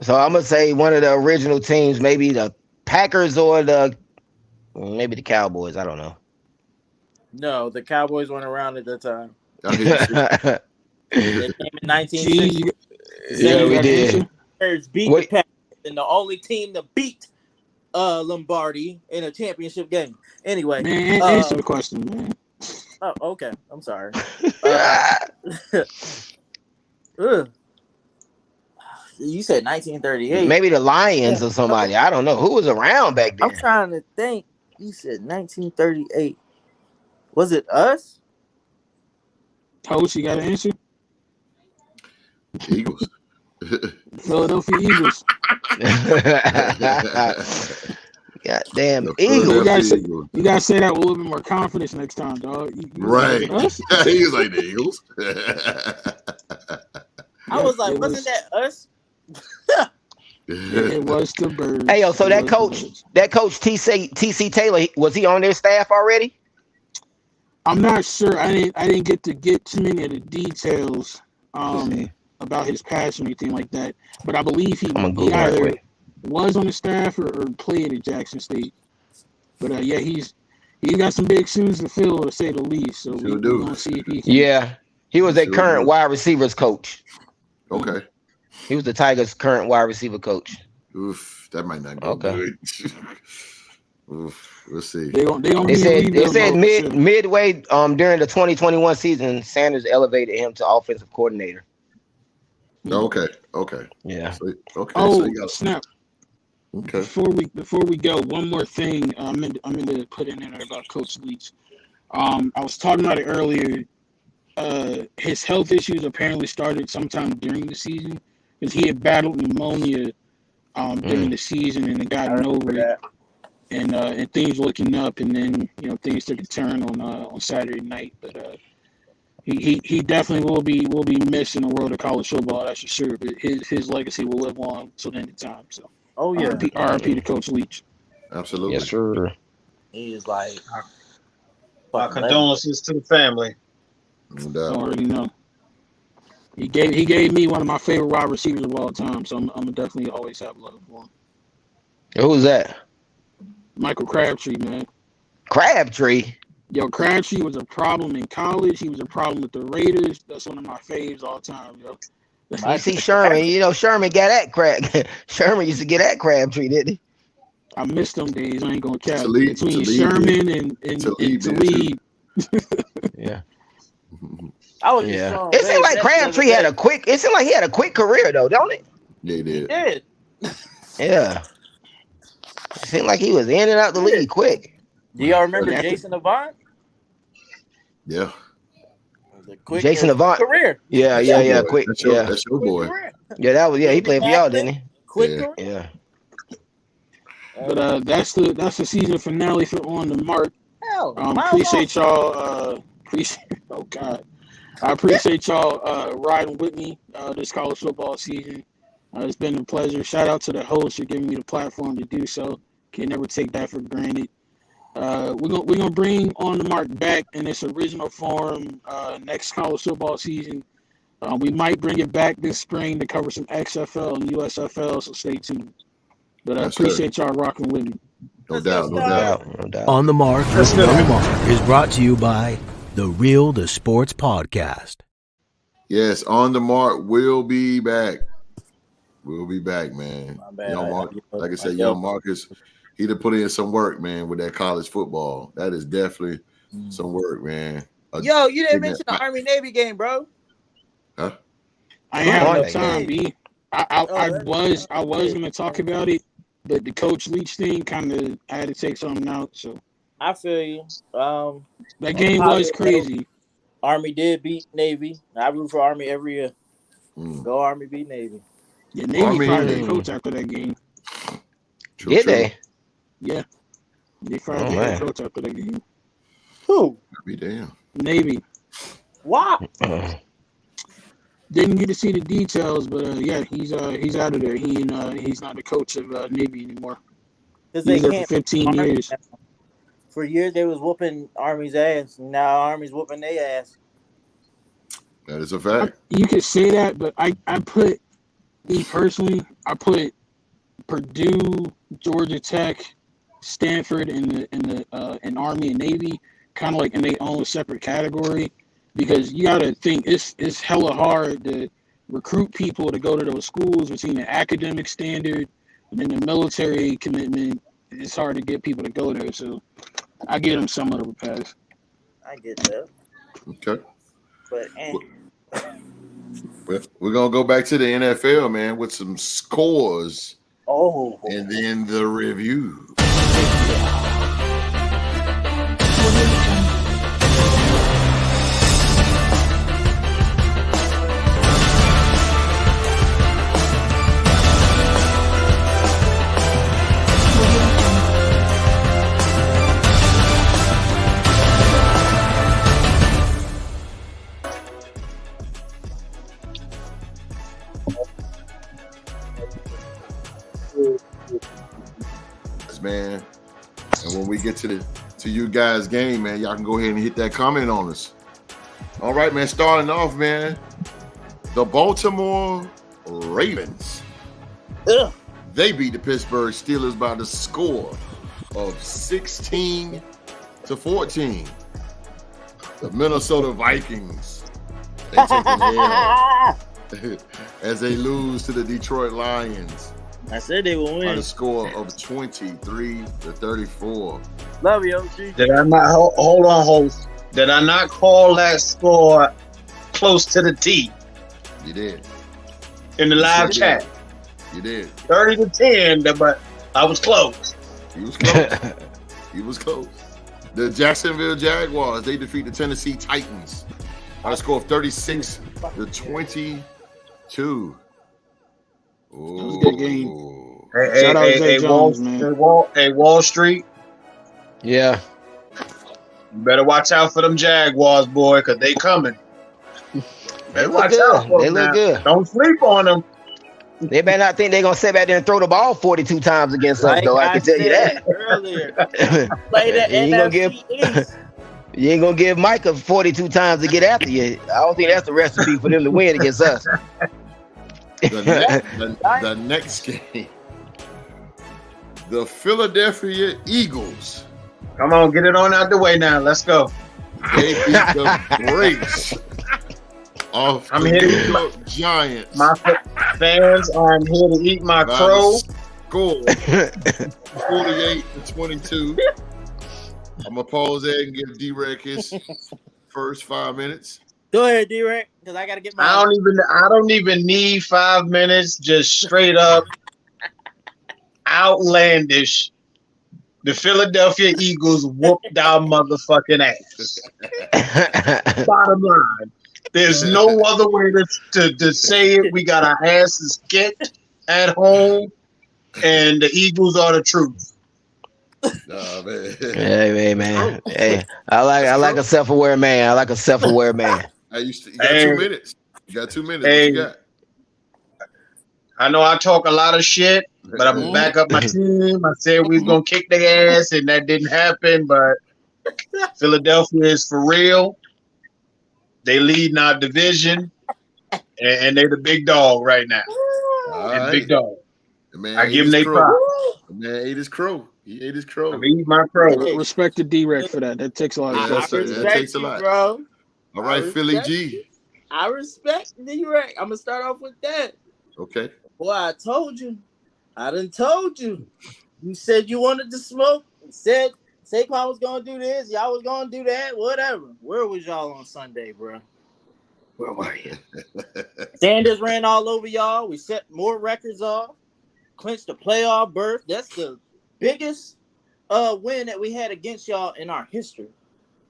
So I'm gonna say one of the original teams, maybe the Packers or maybe the Cowboys. I don't know. No, the Cowboys weren't around at that time. I They came in 1960. Yeah, we did. Beat the Packers, and the only team to beat Lombardi in a championship game. Anyway, Man, answer the question, man. Oh, okay. I'm sorry. You said 1938. Maybe the Lions or somebody. I don't know who was around back then. I'm trying to think. You said 1938. Was it us? Coach, you got an answer? Eagles. Philadelphia Eagles. Goddamn The Eagles. You gotta say that with a little bit more confidence next time, dog. Right. He was like the Eagles. I was like, wasn't that us? It was the Birds. Hey, yo, so that coach TC Taylor, was he on their staff already? I'm not sure. I didn't get too many of the details about his past or anything like that. But I believe he either was on the staff or played at Jackson State. But yeah, he's got some big shoes to fill, to say the least. So we're gonna see if he can. Yeah, he was a current wide receivers coach. Okay. He was the Tigers' current wide receiver coach. Oof, that might not go good. Oof, we'll see. They said midway during the 2021 season, Sanders elevated him to offensive coordinator. Okay. Yeah. So, okay. Oh, snap. Okay. Before we go, one more thing I'm going to put in there about Coach Leach. I was talking about it earlier. His health issues apparently started sometime during the season because he had battled pneumonia during the season and had gotten over it. And things looking up, and then things took a turn on Saturday night. But he definitely will be missed in the world of college football, that's for sure. But his legacy will live on till the end of time. So, RIP to Coach Leach. Absolutely. Yes, sir. He is like, my condolences to the family. No doubt. I already know. He gave me one of my favorite wide receivers of all time, so I'm definitely always have love for him. Who's that? Michael Crabtree, man. Crabtree? Yo, Crabtree was a problem in college. He was a problem with the Raiders. That's one of my faves all time, yo. I see Sherman. Sherman got at Crab. Sherman used to get at Crabtree, didn't he? I missed them days. I ain't gonna cap. Talib, Between Sherman and Talib. Yeah. It seemed like Crabtree had a quick. It seemed like he had a quick career, though, don't it? Yeah, he did. He did. Yeah. It seemed like he was in and out the league quick. Do y'all remember Jason Avant? Yeah. Jason Avant career. Yeah. Quick. That's your boy. Yeah, that was. Yeah, he played for y'all, didn't he? Quick. Yeah. But that's the season finale for On the Mark. Appreciate y'all. I appreciate y'all riding with me this college football season. It's been a pleasure. Shout out to the host for giving me the platform to do so. Can never take that for granted. We're gonna bring On the Mark back in its original form next college football season. We might bring it back this spring to cover some XFL and USFL, so stay tuned. But I appreciate y'all rocking with me. No doubt. On the Mark with Young Mark is brought to you by the Real to Sports Podcast. Yes, On the Mark will be back. We'll be back, man. Young Mark, like I said, Young Marcus, he done put in some work, man, with that college football. That is definitely some work, man. Yo, you didn't mention the Army-Navy game, bro. Huh? I have no time, B. I was gonna talk about it, but the Coach Leach thing kind of I had to take something out. So I feel you. That game was crazy. Army did beat Navy. I root for Army every year. Go Army, beat Navy. Yeah, Navy fired their coach after that game. Did they? Yeah, they fired their coach after that game. Who? Be damn. Navy. Why? Didn't get to see the details, but yeah, he's out of there. He's not the coach of Navy anymore. Because they there for 15 years. For years they was whooping Army's ass. Now Army's whooping their ass. That is a fact. You could say that, but I put Purdue, Georgia Tech, Stanford, and Army and Navy kind of like in their own separate category. Because you got to think it's hella hard to recruit people to go to those schools between the academic standard and then the military commitment. It's hard to get people to go there. So I give them somewhat of a pass. I get that. Okay. But we're going to go back to the NFL, man, with some scores. Oh. And then the review. Man, and when we get to you guys' game, man, y'all can go ahead and hit that comment on us. All right, man. Starting off, man, the Baltimore Ravens. They beat the Pittsburgh Steelers by the score of 16-14. The Minnesota Vikings, they take the L as they lose to the Detroit Lions. I said they will win. By the score of 23-34. Love you, OG. Did I not hold on, host? Did I not call that score close to the T? You did. In the live chat. You did. 30-10, but I was close. He was close. He was close. The Jacksonville Jaguars, they defeat the Tennessee Titans by a score of 36-22. That was a good game. Shout out Zay Jones, man. Wall Street. Yeah. You better watch out for them Jaguars, boy, because they coming. Better watch out for them. They look good. Don't sleep on them. They better not think they're going to sit back there and throw the ball 42 times against us, though. I can tell you that. Earlier. Play the NFC East. You ain't going to give Micah 42 times to get after you. I don't think that's the recipe for them to win against us. The next game, the Philadelphia Eagles. Come on, get it on out the way now. Let's go. They beat the brakes off the New York Giants. My fans, I'm here to eat my crow. Score 48-22. I'm gonna pause there and give D-Rec his first 5 minutes. Go ahead, D-Rec, because I gotta get my. I don't even need 5 minutes. Just straight up outlandish. The Philadelphia Eagles whooped our motherfucking ass. Bottom line, there's no other way to say it. We got our asses kicked at home, and the Eagles are the truth. Nah, man. Hey, man. Hey, I like a self-aware man. I like a self-aware man. You got 2 minutes. You got 2 minutes. Hey, what you got? I know I talk a lot of shit, but I'm gonna back up my team. I said we was gonna kick their ass, and that didn't happen. But Philadelphia is for real. They lead our division, and they the big dog right now. All They the right. big dog. The man I ate give his them they crow. props. The man ate his crow. He ate his crow. I'm eating my crow. Respect to D-Rec for that. That takes a lot of Yeah, effort. that takes a lot. bro. All right, I Philly respect G. I respect D-Rec. I'm gonna start off with that. Okay. Boy, I told you. I done told you. You said you wanted to smoke. Said Saquon was gonna do this. Y'all was gonna do that. Whatever. Where was y'all on Sunday, bro? Where were you? Sanders ran all over y'all. We set more records off. Clinched the playoff berth. That's the biggest win that we had against y'all in our history.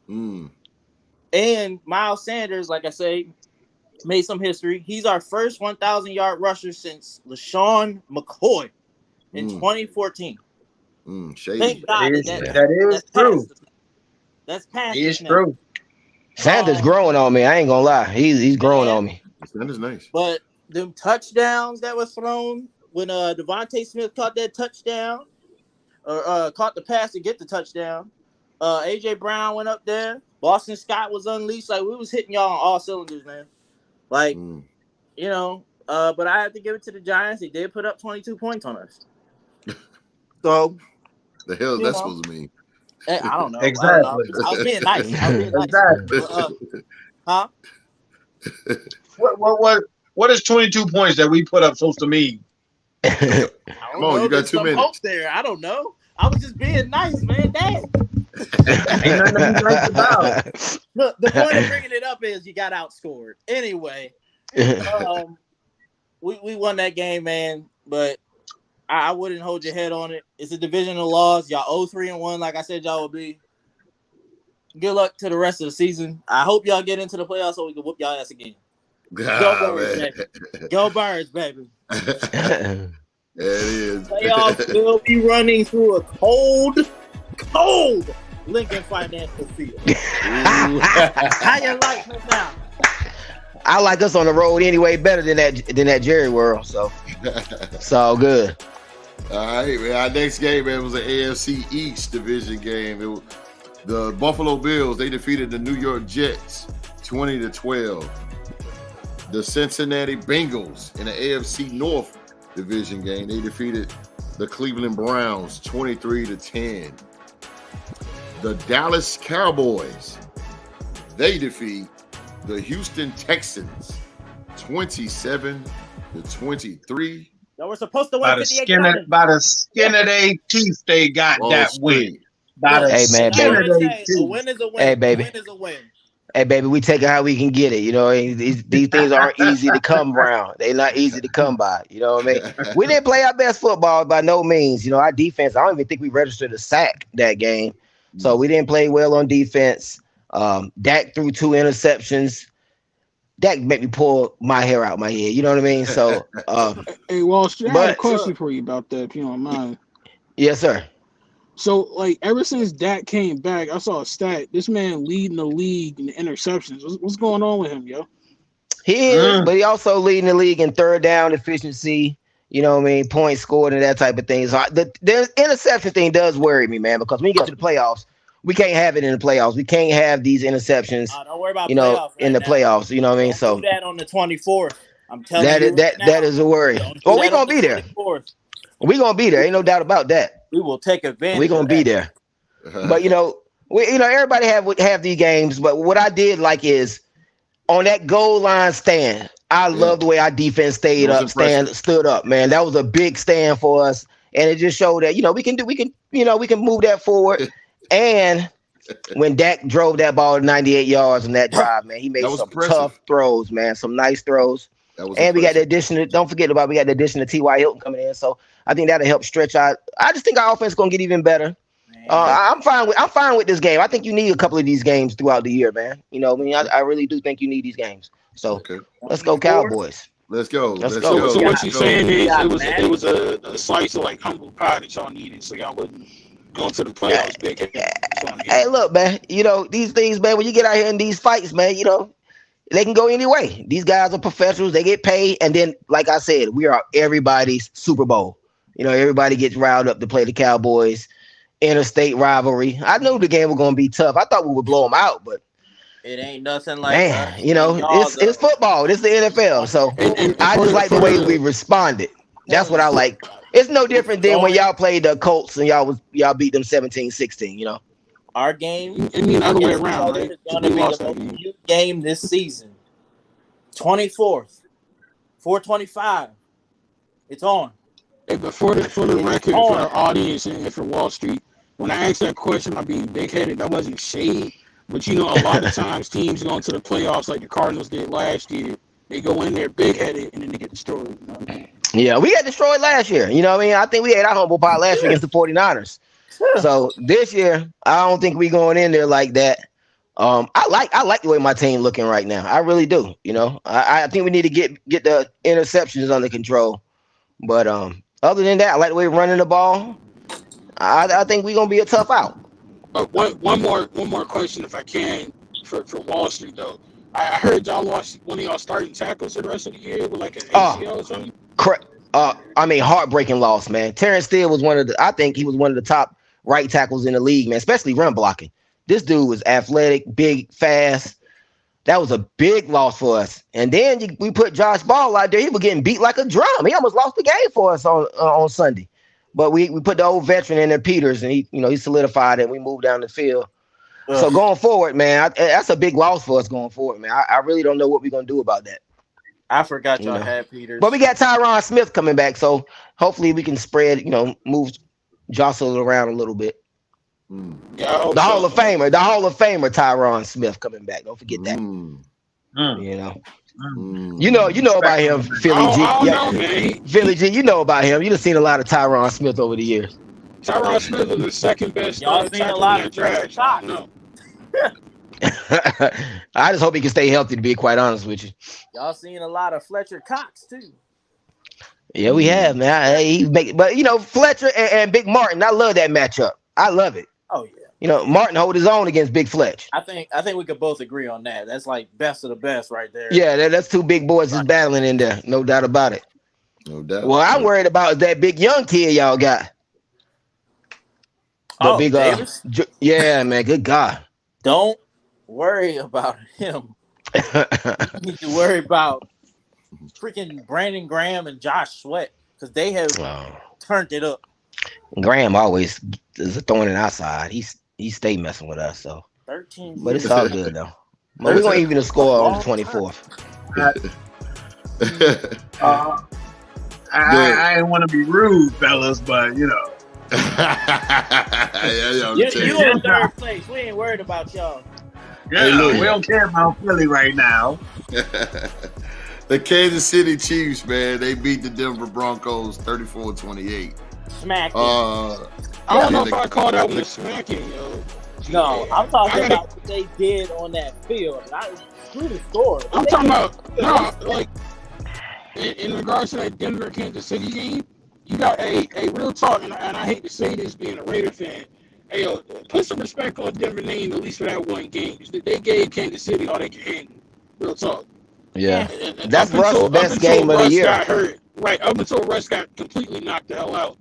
And Miles Sanders, like I say, made some history. He's our first 1,000-yard rusher since LaShawn McCoy in 2014. Shady. Thank God that is true. That's past. It's true. Sanders growing on me. I ain't gonna lie. He's growing on me. Sanders nice. But them touchdowns that was thrown when Devontae Smith caught that touchdown or caught the pass to get the touchdown. AJ Brown went up there. Boston Scott was unleashed. Like, we was hitting y'all on all cylinders, man. Like, you know, but I have to give it to the Giants. They did put up 22 points on us. So the hell that's supposed to mean? I don't know. Exactly. I was being nice. Exactly. Huh? What is 22 points that we put up supposed to mean? Come on, you got 2 minutes. Hope there. I don't know. I was just being nice, man. Dang. Ain't nothing to be nice about. Look, the point of bringing it up is you got outscored. Anyway, we won that game, man. But I wouldn't hold your head on it. It's a divisional loss. Y'all 0-3-1, like I said y'all will be. Good luck to the rest of the season. I hope y'all get into the playoffs so we can whoop y'all ass again. Go Birds, baby. Go Birds, baby. There it is. Playoffs will be running through a cold Lincoln Financial Field. How you like us now? I like us on the road anyway better than that Jerry World. So it's all good. All right, man. Our next game, man, was an AFC East division game. It was the Buffalo Bills. They defeated the New York Jets 20-12. The Cincinnati Bengals in the AFC North division game, they defeated the Cleveland Browns 23-10. The Dallas Cowboys, they defeat the Houston Texans 27-23. Y'all were supposed to win 58. By the skin of their teeth, they got that win. Hey, man, baby. A win is a win. Hey, baby. A win is a win. Hey, baby, we take it how we can get it. You know, these things aren't easy to come around. They're not easy to come by. You know what I mean? We didn't play our best football by no means. You know, our defense, I don't even think we registered a sack that game. So we didn't play well on defense. Dak threw 2 interceptions. Dak made me pull my hair out my head. You know what I mean? So, hey, Walsh, I have a question for you about that, if you don't mind. Yes, sir. So, like, ever since Dak came back, I saw a stat. This man leading the league in interceptions. What's going on with him, yo? He is, but he also leading the league in third down efficiency. You know what I mean? Points scored and that type of thing. So the interception thing does worry me, man, because when you get to the playoffs, we can't have it in the playoffs. We can't have these interceptions. Don't worry about in the playoffs. You know what I mean? So do that on the 24th. I'm telling you, that is a worry. Well, we're gonna be there. We're gonna be there. Ain't no doubt about that. We will take advantage. We're gonna be there. But everybody have these games. But what I did like is on that goal line stand. I love the way our defense stood up, man. That was a big stand for us, and it just showed that we can move that forward. And when Dak drove that ball 98 yards on that drive, man, he made some tough throws, man, some nice throws. And we got the addition. Don't forget about we got the addition of T.Y. Hilton coming in, so I think that'll help stretch out. I just think our offense is gonna get even better. I'm fine with this game. I think you need a couple of these games throughout the year, man. You know, I really do think you need these games. So let's go, Cowboys. Let's go. So what you're saying is it was a slice of like humble pie that y'all needed, so y'all wouldn't go to the playoffs big. Hey, look, man. These things, man. When you get out here in these fights, man, they can go any way. These guys are professionals. They get paid, and then, like I said, we are everybody's Super Bowl. everybody gets riled up to play the Cowboys. Interstate rivalry. I knew the game was going to be tough. I thought we would blow them out, but it ain't nothing like man, it's football. It's the NFL, so I just like the way we responded. That's what I like. It's no different than when y'all played the Colts and y'all beat them 17-16. Our game, I mean, other way around, right? Is going to be the most huge game this season. 24th, 425. It's on. Hey, but for the record, for our audience and for Wall Street, when I asked that question, I'm being big-headed. That wasn't shade. But, a lot of times teams going to the playoffs like the Cardinals did last year, they go in there big-headed and then they get destroyed. Yeah, we got destroyed last year. I think we ate our humble pie last year against the 49ers. So this year, I don't think we going in there like that. I like the way my team looking right now. I really do. I think we need to get the interceptions under control. But other than that, I like the way we're running the ball. I think we're gonna be a tough out. One more question, if I can, for Wall Street though. I heard y'all lost one of y'all starting tackles for the rest of the year with like an ACL or something. Correct. Heartbreaking loss, man. Terrence Steele was I think he was one of the top right tackles in the league, man, especially run blocking. This dude was athletic, big, fast. That was a big loss for us. And then we put Josh Ball out there. He was getting beat like a drum. He almost lost the game for us on Sunday. But we put the old veteran in there, Peters, and he solidified it. We moved down the field. Ugh. So going forward, man, that's a big loss for us going forward, man. I really don't know what we're going to do about that. I forgot y'all had Peters. But we got Tyron Smith coming back, so hopefully we can spread, move, jostle around a little bit. Yeah, the Hall of Famer Tyron Smith coming back. Don't forget that. You know about him, Philly G. Philly G, you know about him. You've seen a lot of Tyron Smith over the years. Tyron Smith is the second best. Y'all seen a lot of draft. I just hope he can stay healthy, to be quite honest with you. Y'all seen a lot of Fletcher Cox too. Yeah, we have, man. But Fletcher and Big Martin, I love that matchup. I love it. Oh yeah. Martin hold his own against Big Fletch. I think we could both agree on that. That's like best of the best right there. Yeah, that's two big boys just battling in there. No doubt about it. No doubt. Well, I'm worried about that big young kid y'all got. Davis? Yeah, man. Good God. Don't worry about him. You need to worry about freaking Brandon Graham and Josh Sweat because they have turned it up. Graham always is a thorn in our side. He stay messing with us, so 13. But it's all good though. But we're gonna even the score on the 24th. I didn't want to be rude, fellas, but you in third place. We ain't worried about y'all. Yeah, we don't care about Philly right now. The Kansas City Chiefs, man, they beat the Denver Broncos 34-28. Smacking. I don't know if I call that one smacking, yo. No, I'm talking about what they did on that field. Screw the score. I'm talking about, in regards to that Denver Kansas City game, you got a real talk, and I hate to say this being a Raider fan. Hey, yo, put some respect on Denver name, at least for that one game. They gave Kansas City all they can handle. Real talk. Yeah. That's Russ's best game of the year. Got hurt. Right, up until Russ got completely knocked the hell out.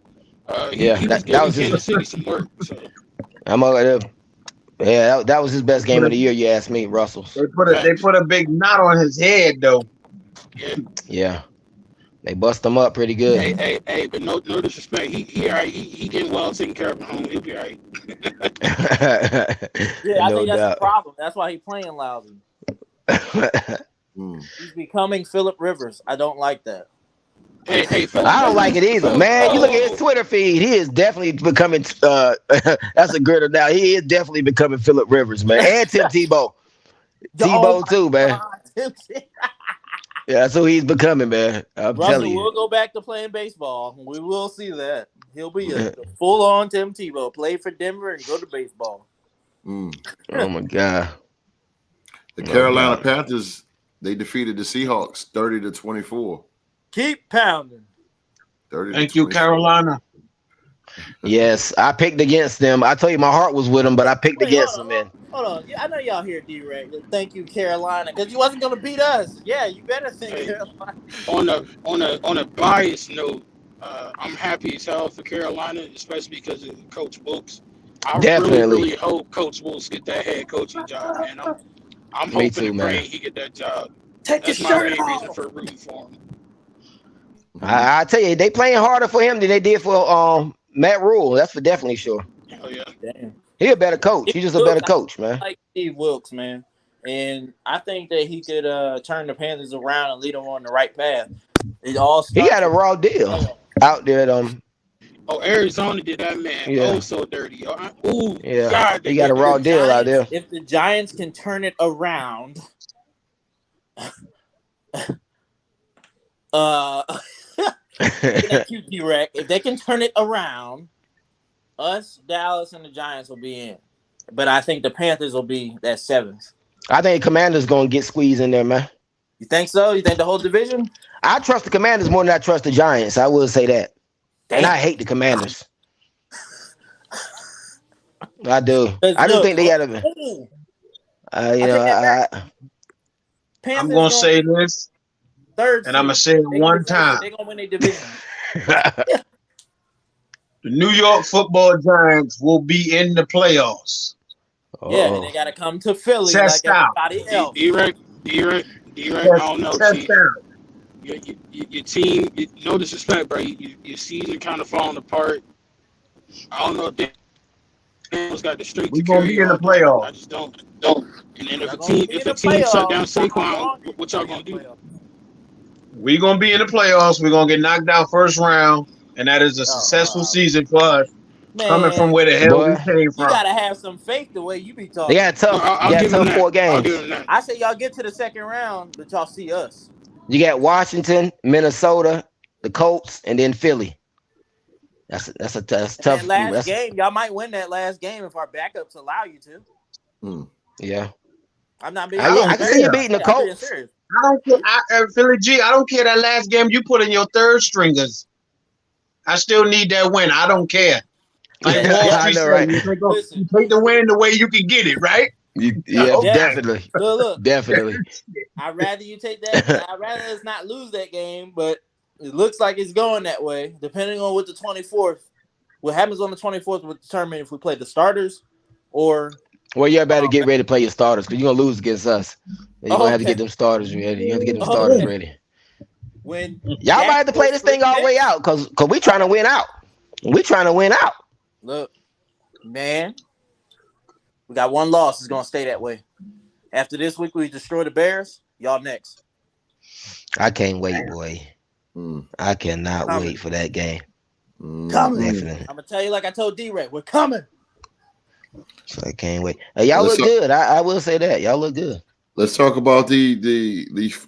He was Kansas City some work. So. That was his best game of the year. You asked me, Russell. They put a big knot on his head though. Yeah. They bust him up pretty good. Hey, but no disrespect. He all right. He getting well taken care of at home. He'll be all right. I think that's the problem. That's why he's playing lousy. He's becoming Phillip Rivers. I don't like that. Hey, I don't like it either, man. You look at his Twitter feed; he is definitely becoming. That's a girder now. He is definitely becoming Phillip Rivers, man, and Tim Tebow. Tebow too, man. Yeah, that's who he's becoming, man. I'm telling you. We'll go back to playing baseball. We will see that. He'll be a full-on Tim Tebow. Play for Denver and go to baseball. Oh my God! The Carolina Panthers, they defeated the Seahawks 30-24. Keep pounding. Thank you, Carolina. Yes, I picked against them. I told you my heart was with them, but I picked against them, man. Hold on. I know y'all hear D-Reg. Thank you, Carolina, because you wasn't going to beat us. Yeah, you better think Carolina. On a biased note, I'm happy as hell for Carolina, especially because of Coach Wilkes. I really hope Coach Wilkes get that head coaching job, man. I'm hoping and praying he get that job. That's my main reason for rooting for him. I tell you, they playing harder for him than they did for Matt Rule. That's for definitely sure. Oh yeah, damn. He a better coach. He's just a better coach, man. I like Steve Wilkes, man, and I think that he could turn the Panthers around and lead them on the right path. It all he got a raw deal out there. Oh, Arizona did that man so dirty. Ooh, yeah, God, he got a raw deal out there. If the Giants can turn it around, if they can turn it around, us, Dallas, and the Giants will be in. But I think the Panthers will be that 7th. I think Commanders gonna get squeezed in there, man. You think so? You think the whole division? I trust the Commanders more than I trust the Giants. I will say that. Damn. And I hate the Commanders. I do. I just think they gotta be. I'm gonna say this, and I'm gonna say it one time. They're gonna win their division. The New York Football Giants will be in the playoffs. Yeah, and they gotta come to Philly like everybody else. D-Rec, I don't know. Your team, no disrespect, bro. Your season kind of falling apart. I don't know if Daniels got the strength to carry. We're gonna be in the playoffs. I just don't. And then if a team shut down Saquon, what y'all gonna do? We're gonna be in the playoffs. We're gonna get knocked out first round, and that is a successful season for us. Man, coming from where the hell we came from. You gotta have some faith the way you be talking. They got tough 4 games. I say y'all get to the second round, but y'all see us. You got Washington, Minnesota, the Colts, and then Philly. That's tough. That last game, y'all might win that last game if our backups allow you to. Yeah. I'm not being. I can see you beating the Colts. I don't care. Philly G, I don't care that last game you put in your third stringers. I still need that win. I don't care. Like Wall Street said, right? You take the win the way you can get it, right? Definitely. Look, definitely. I'd rather you take that. I'd rather us not lose that game, but it looks like it's going that way. Depending on what the 24th, what happens on the 24th will determine if we play the starters or. Well, you better get ready to play your starters because you're gonna lose against us. You're gonna have to get them starters ready. You have to get them starters ready. When y'all might have to play this thing all the way out because we trying to win out. We trying to win out. Look, man, we got one loss. It's gonna stay that way. After this week, we destroy the Bears. Y'all next. I can't wait, boy. I cannot wait for that game. Coming. Definitely. I'm gonna tell you like I told D-Ray, we're coming. So I can't wait. Y'all look good. I will say that. Y'all look good. Let's talk about the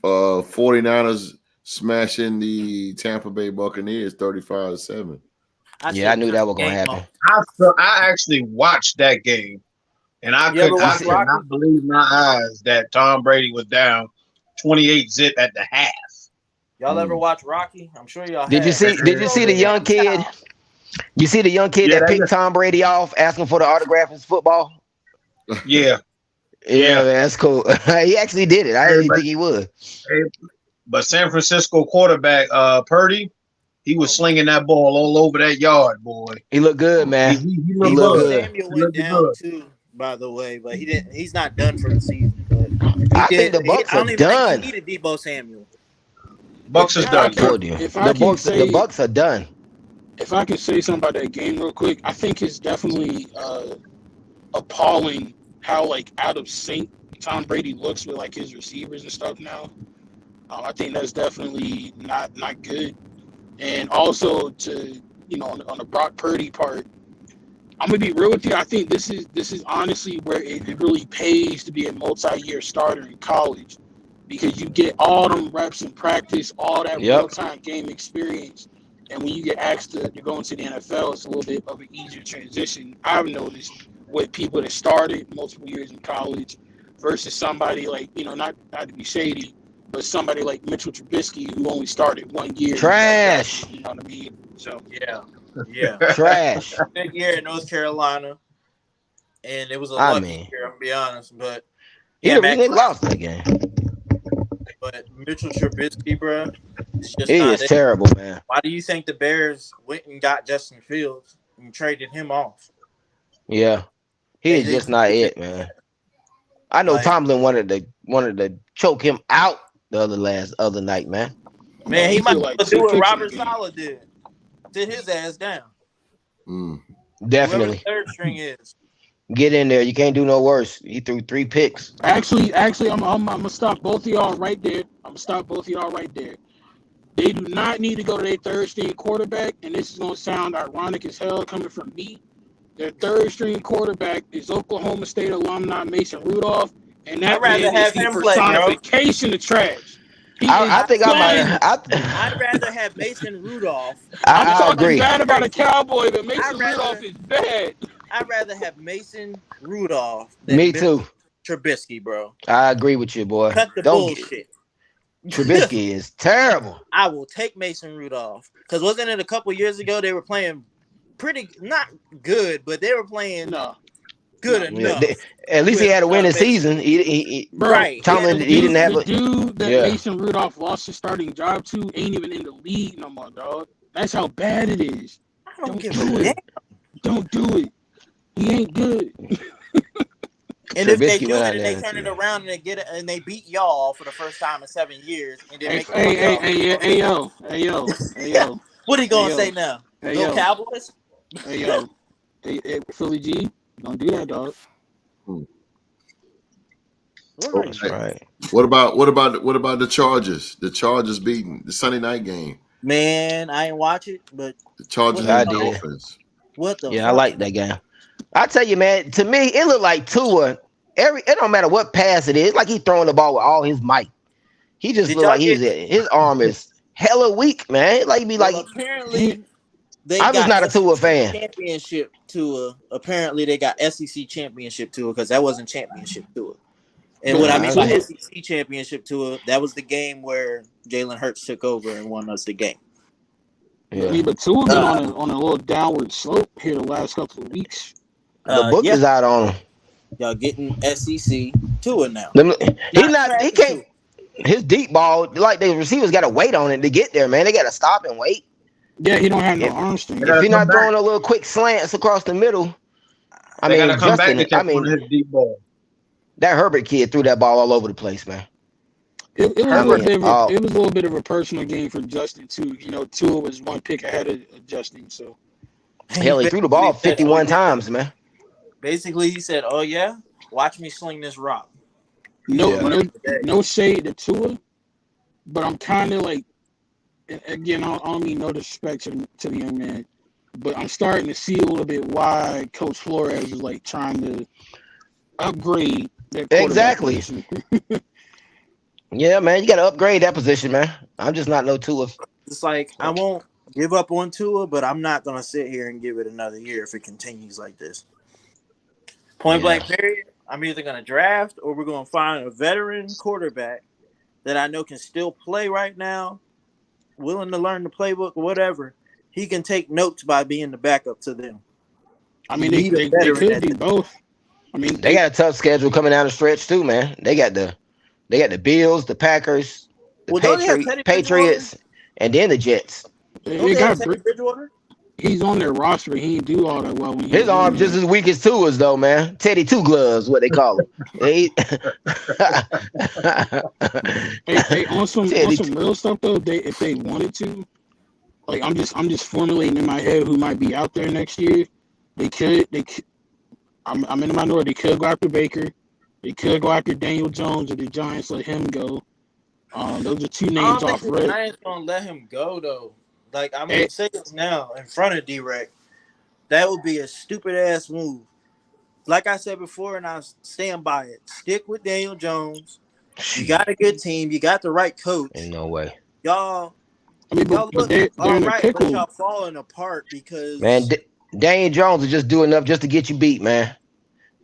49ers smashing the Tampa Bay Buccaneers 35-7. I knew that was gonna happen. I actually watched that game, and I could not believe my eyes that Tom Brady was down 28-0 at the half. Y'all ever watch Rocky? I'm sure y'all. Did you see the young kid? You see the young kid that picked Tom Brady off, asking for the autograph in football? Yeah, man, that's cool. He actually did it. I didn't think he would. But San Francisco quarterback Purdy, he was slinging that ball all over that yard, boy. He looked good, man. He looked good. Samuel went down too, by the way, but he didn't. He's not done for the season. But I think the Bucs are done. He needed Debo Samuel. Bucs is done. The Bucs are done. If I can say something about that game real quick, I think it's definitely appalling how out of sync Tom Brady looks with his receivers and stuff now. I think that's definitely not good. And also to on the Brock Purdy part, I'm gonna be real with you. I think this is honestly where it really pays to be a multi-year starter in college, because you get all them reps in practice, all that real-time game experience. And when you get asked to go into the NFL, it's a little bit of an easier transition. I've noticed with people that started multiple years in college versus somebody not to be shady, but somebody like Mitchell Trubisky who only started 1 year. Trash. You know what I mean? So yeah, trash. Big year in North Carolina, and it was a lucky year. I'm gonna be honest, but they lost that game. But Mitchell Trubisky, bro, it's just He not is it. terrible, man. Why do you think the Bears went and got Justin Fields and traded him off? Yeah, he is just not it, man. I know Tomlin wanted to choke him out the other night, man. Man, he might do what Robert Saleh did. Sit his ass down. Definitely. Whoever the third string is. Get in there. You can't do no worse. He threw 3 picks. Actually, I'm gonna stop both of y'all right there. They do not need to go to their third string quarterback, and this is gonna sound ironic as hell coming from me. Their third string quarterback is Oklahoma State alumni Mason Rudolph, and that man is the personification of trash. I'd rather have Mason Rudolph. I'm talking bad about a Cowboy, but Mason Rudolph is bad. I'd rather have Mason Rudolph than Me too. Trubisky, bro. I agree with you, boy. Cut the bullshit. Trubisky is terrible. I will take Mason Rudolph. Because wasn't it a couple years ago they were playing pretty, not good, but they were playing good enough. At least he had a winning season. Right. Tomlin, he didn't have the dude that Mason Rudolph lost his starting job to ain't even in the league no more, dog. That's how bad it is. Don't do it. Don't do it. He ain't good. And if they do it and they turn it around and they get it and they beat y'all for the first time in 7 years, and then hey yo. What are you gonna say now? Go Cowboys? Hey yo. Hey, Philly G, don't do that, dog. Right. What about the Chargers? The Chargers beating the Sunday night game. Man, I ain't watch it, but the Chargers had the offense. What the? Yeah, I like that game. I tell you, man. To me, it looked like Tua. It don't matter what pass it is. Like he's throwing the ball with all his might. He just look like his arm is hella weak, man. Like be like. Apparently, I'm just not a Tua fan. Championship Tua. Apparently, they got SEC championship Tua because that wasn't championship Tua. And what I mean by SEC championship Tua, that was the game where Jalen Hurts took over and won us the game. Yeah, but Tua been on a little downward slope here the last couple of weeks. The book is out on him. Y'all getting SEC Tua now. He can't. His deep ball, like the receivers got to wait on it to get there, man. They got to stop and wait. Yeah, he don't have no arm strength. If he's not throwing a little quick slants across the middle, they gotta come back to catch his deep ball. That Herbert kid threw that ball all over the place, man. It was a little bit of a personal game for Justin too. You know, Tua was one pick ahead of Justin, so hell, he threw the ball 51 times, man. Basically, he said, "Oh yeah, watch me sling this rock." No shade to Tua, but I'm kind of like, again, I don't mean no disrespect to the young man, but I'm starting to see a little bit why Coach Flores is like trying to upgrade that quarterback position. Yeah, man, you got to upgrade that position, man. I'm just not no Tua. It's like I won't give up on Tua, but I'm not gonna sit here and give it another year if it continues like this. Point blank period. I'm either gonna draft or we're gonna find a veteran quarterback that I know can still play right now, willing to learn the playbook or whatever. He can take notes by being the backup to them. I mean, they could be both. I mean, they got a tough schedule coming down the stretch too, man. They got the Bills, the Packers, the Patriots, and then the Jets. They got Bridgewater. He's on their roster, but he didn't do all that well. His arm's just as weak as Tua's, though, man. Teddy Two Gloves, what they call him. On some real stuff though, if they wanted to, like I'm just formulating in my head who might be out there next year. They could. I'm in the minority. They could go after Baker. They could go after Daniel Jones, or the Giants let him go. Those are two names off red. The Giants gonna let him go though. Like, I'm going to say this now in front of D-Rec. That would be a stupid-ass move. Like I said before, and I stand by it. Stick with Daniel Jones. You got a good team. You got the right coach. Ain't no way. Y'all look all right, but y'all falling apart because... Man, Daniel Jones will just do enough just to get you beat, man.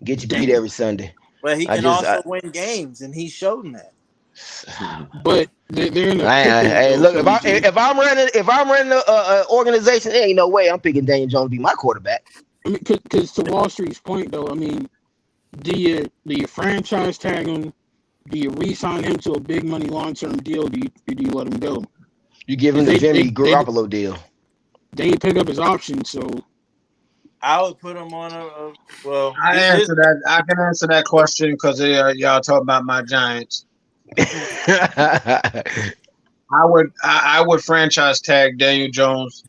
Get you beat every Sunday. But he can also win games, and he's shown that. But they're in a hey, look, if I'm running an organization, there ain't no way I'm picking Daniel Jones to be my quarterback. I mean, because to Wall Street's point, though, I mean, do you franchise tag him Do you re-sign him to a big money long-term deal? Do you let him go? You give him the Jimmy Garoppolo deal. They didn't pick up his option, so I would put him on a well. I can answer that question because y'all talk about my Giants. I would franchise tag Daniel Jones.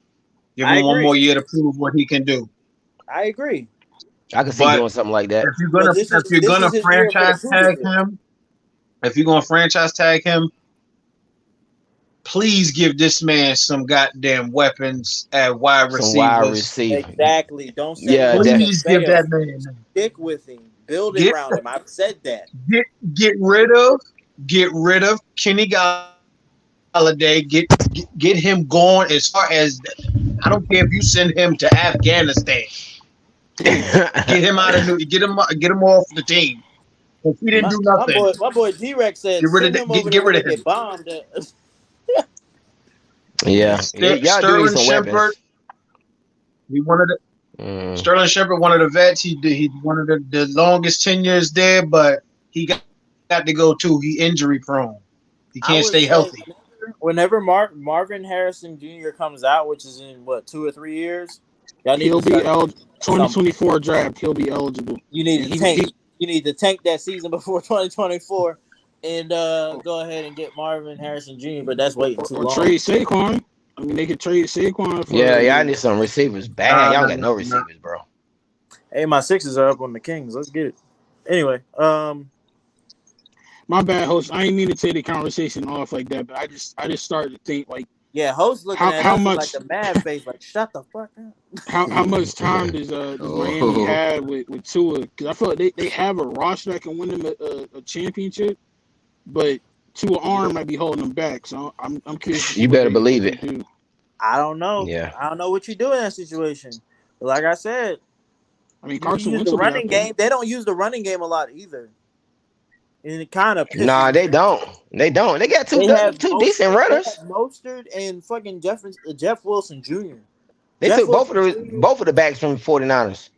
Give him one more year to prove what he can do. I agree. I can see doing something like that. If you're gonna franchise tag him, please give this man some goddamn weapons at wide receivers. Exactly. Don't say please give that man. Stick with him. Build it around him. I've said that. Get rid of Kenny Galladay. Get him going as far as I don't care if you send him to Afghanistan. Get him out of get him off the team. If he didn't do nothing. My boy G-Rex said get rid of him. Get bombed. Yeah. Sterling Shepard. He wanted it. Sterling Shepard, one of the vets. He one of the longest tenures there, but he got to go too. He injury prone. He can't stay healthy. Whenever Marvin Harrison Jr. comes out, which is in 2 or 3 years, he'll be eligible. 2024 draft. He'll be eligible. You need to tank. You need to tank that season before 2024, and go ahead and get Marvin Harrison Jr. But that's waiting too long. Or trade Saquon. I mean, they could trade Saquon. I need some receivers bad. Y'all got no receivers, bro. Hey, my Sixers are up on the Kings. Let's get it. Anyway, my bad, host. I ain't mean to take the conversation off like that, but I just started to think like, host looking at how much like a mad face, like shut the fuck up. How much time does Miami have with Tua? Because I feel like they have a roster that can win them a championship, but Tua arm might be holding them back. So I'm curious. You better believe it. I don't know. Yeah, I don't know what you do in that situation. But like I said, I mean, Carson Wentz the running game. They don't use the running game a lot either. And it kind of they don't. They got two decent runners. Mostert and fucking Jeff Wilson Jr. They took both of the backs from 49ers.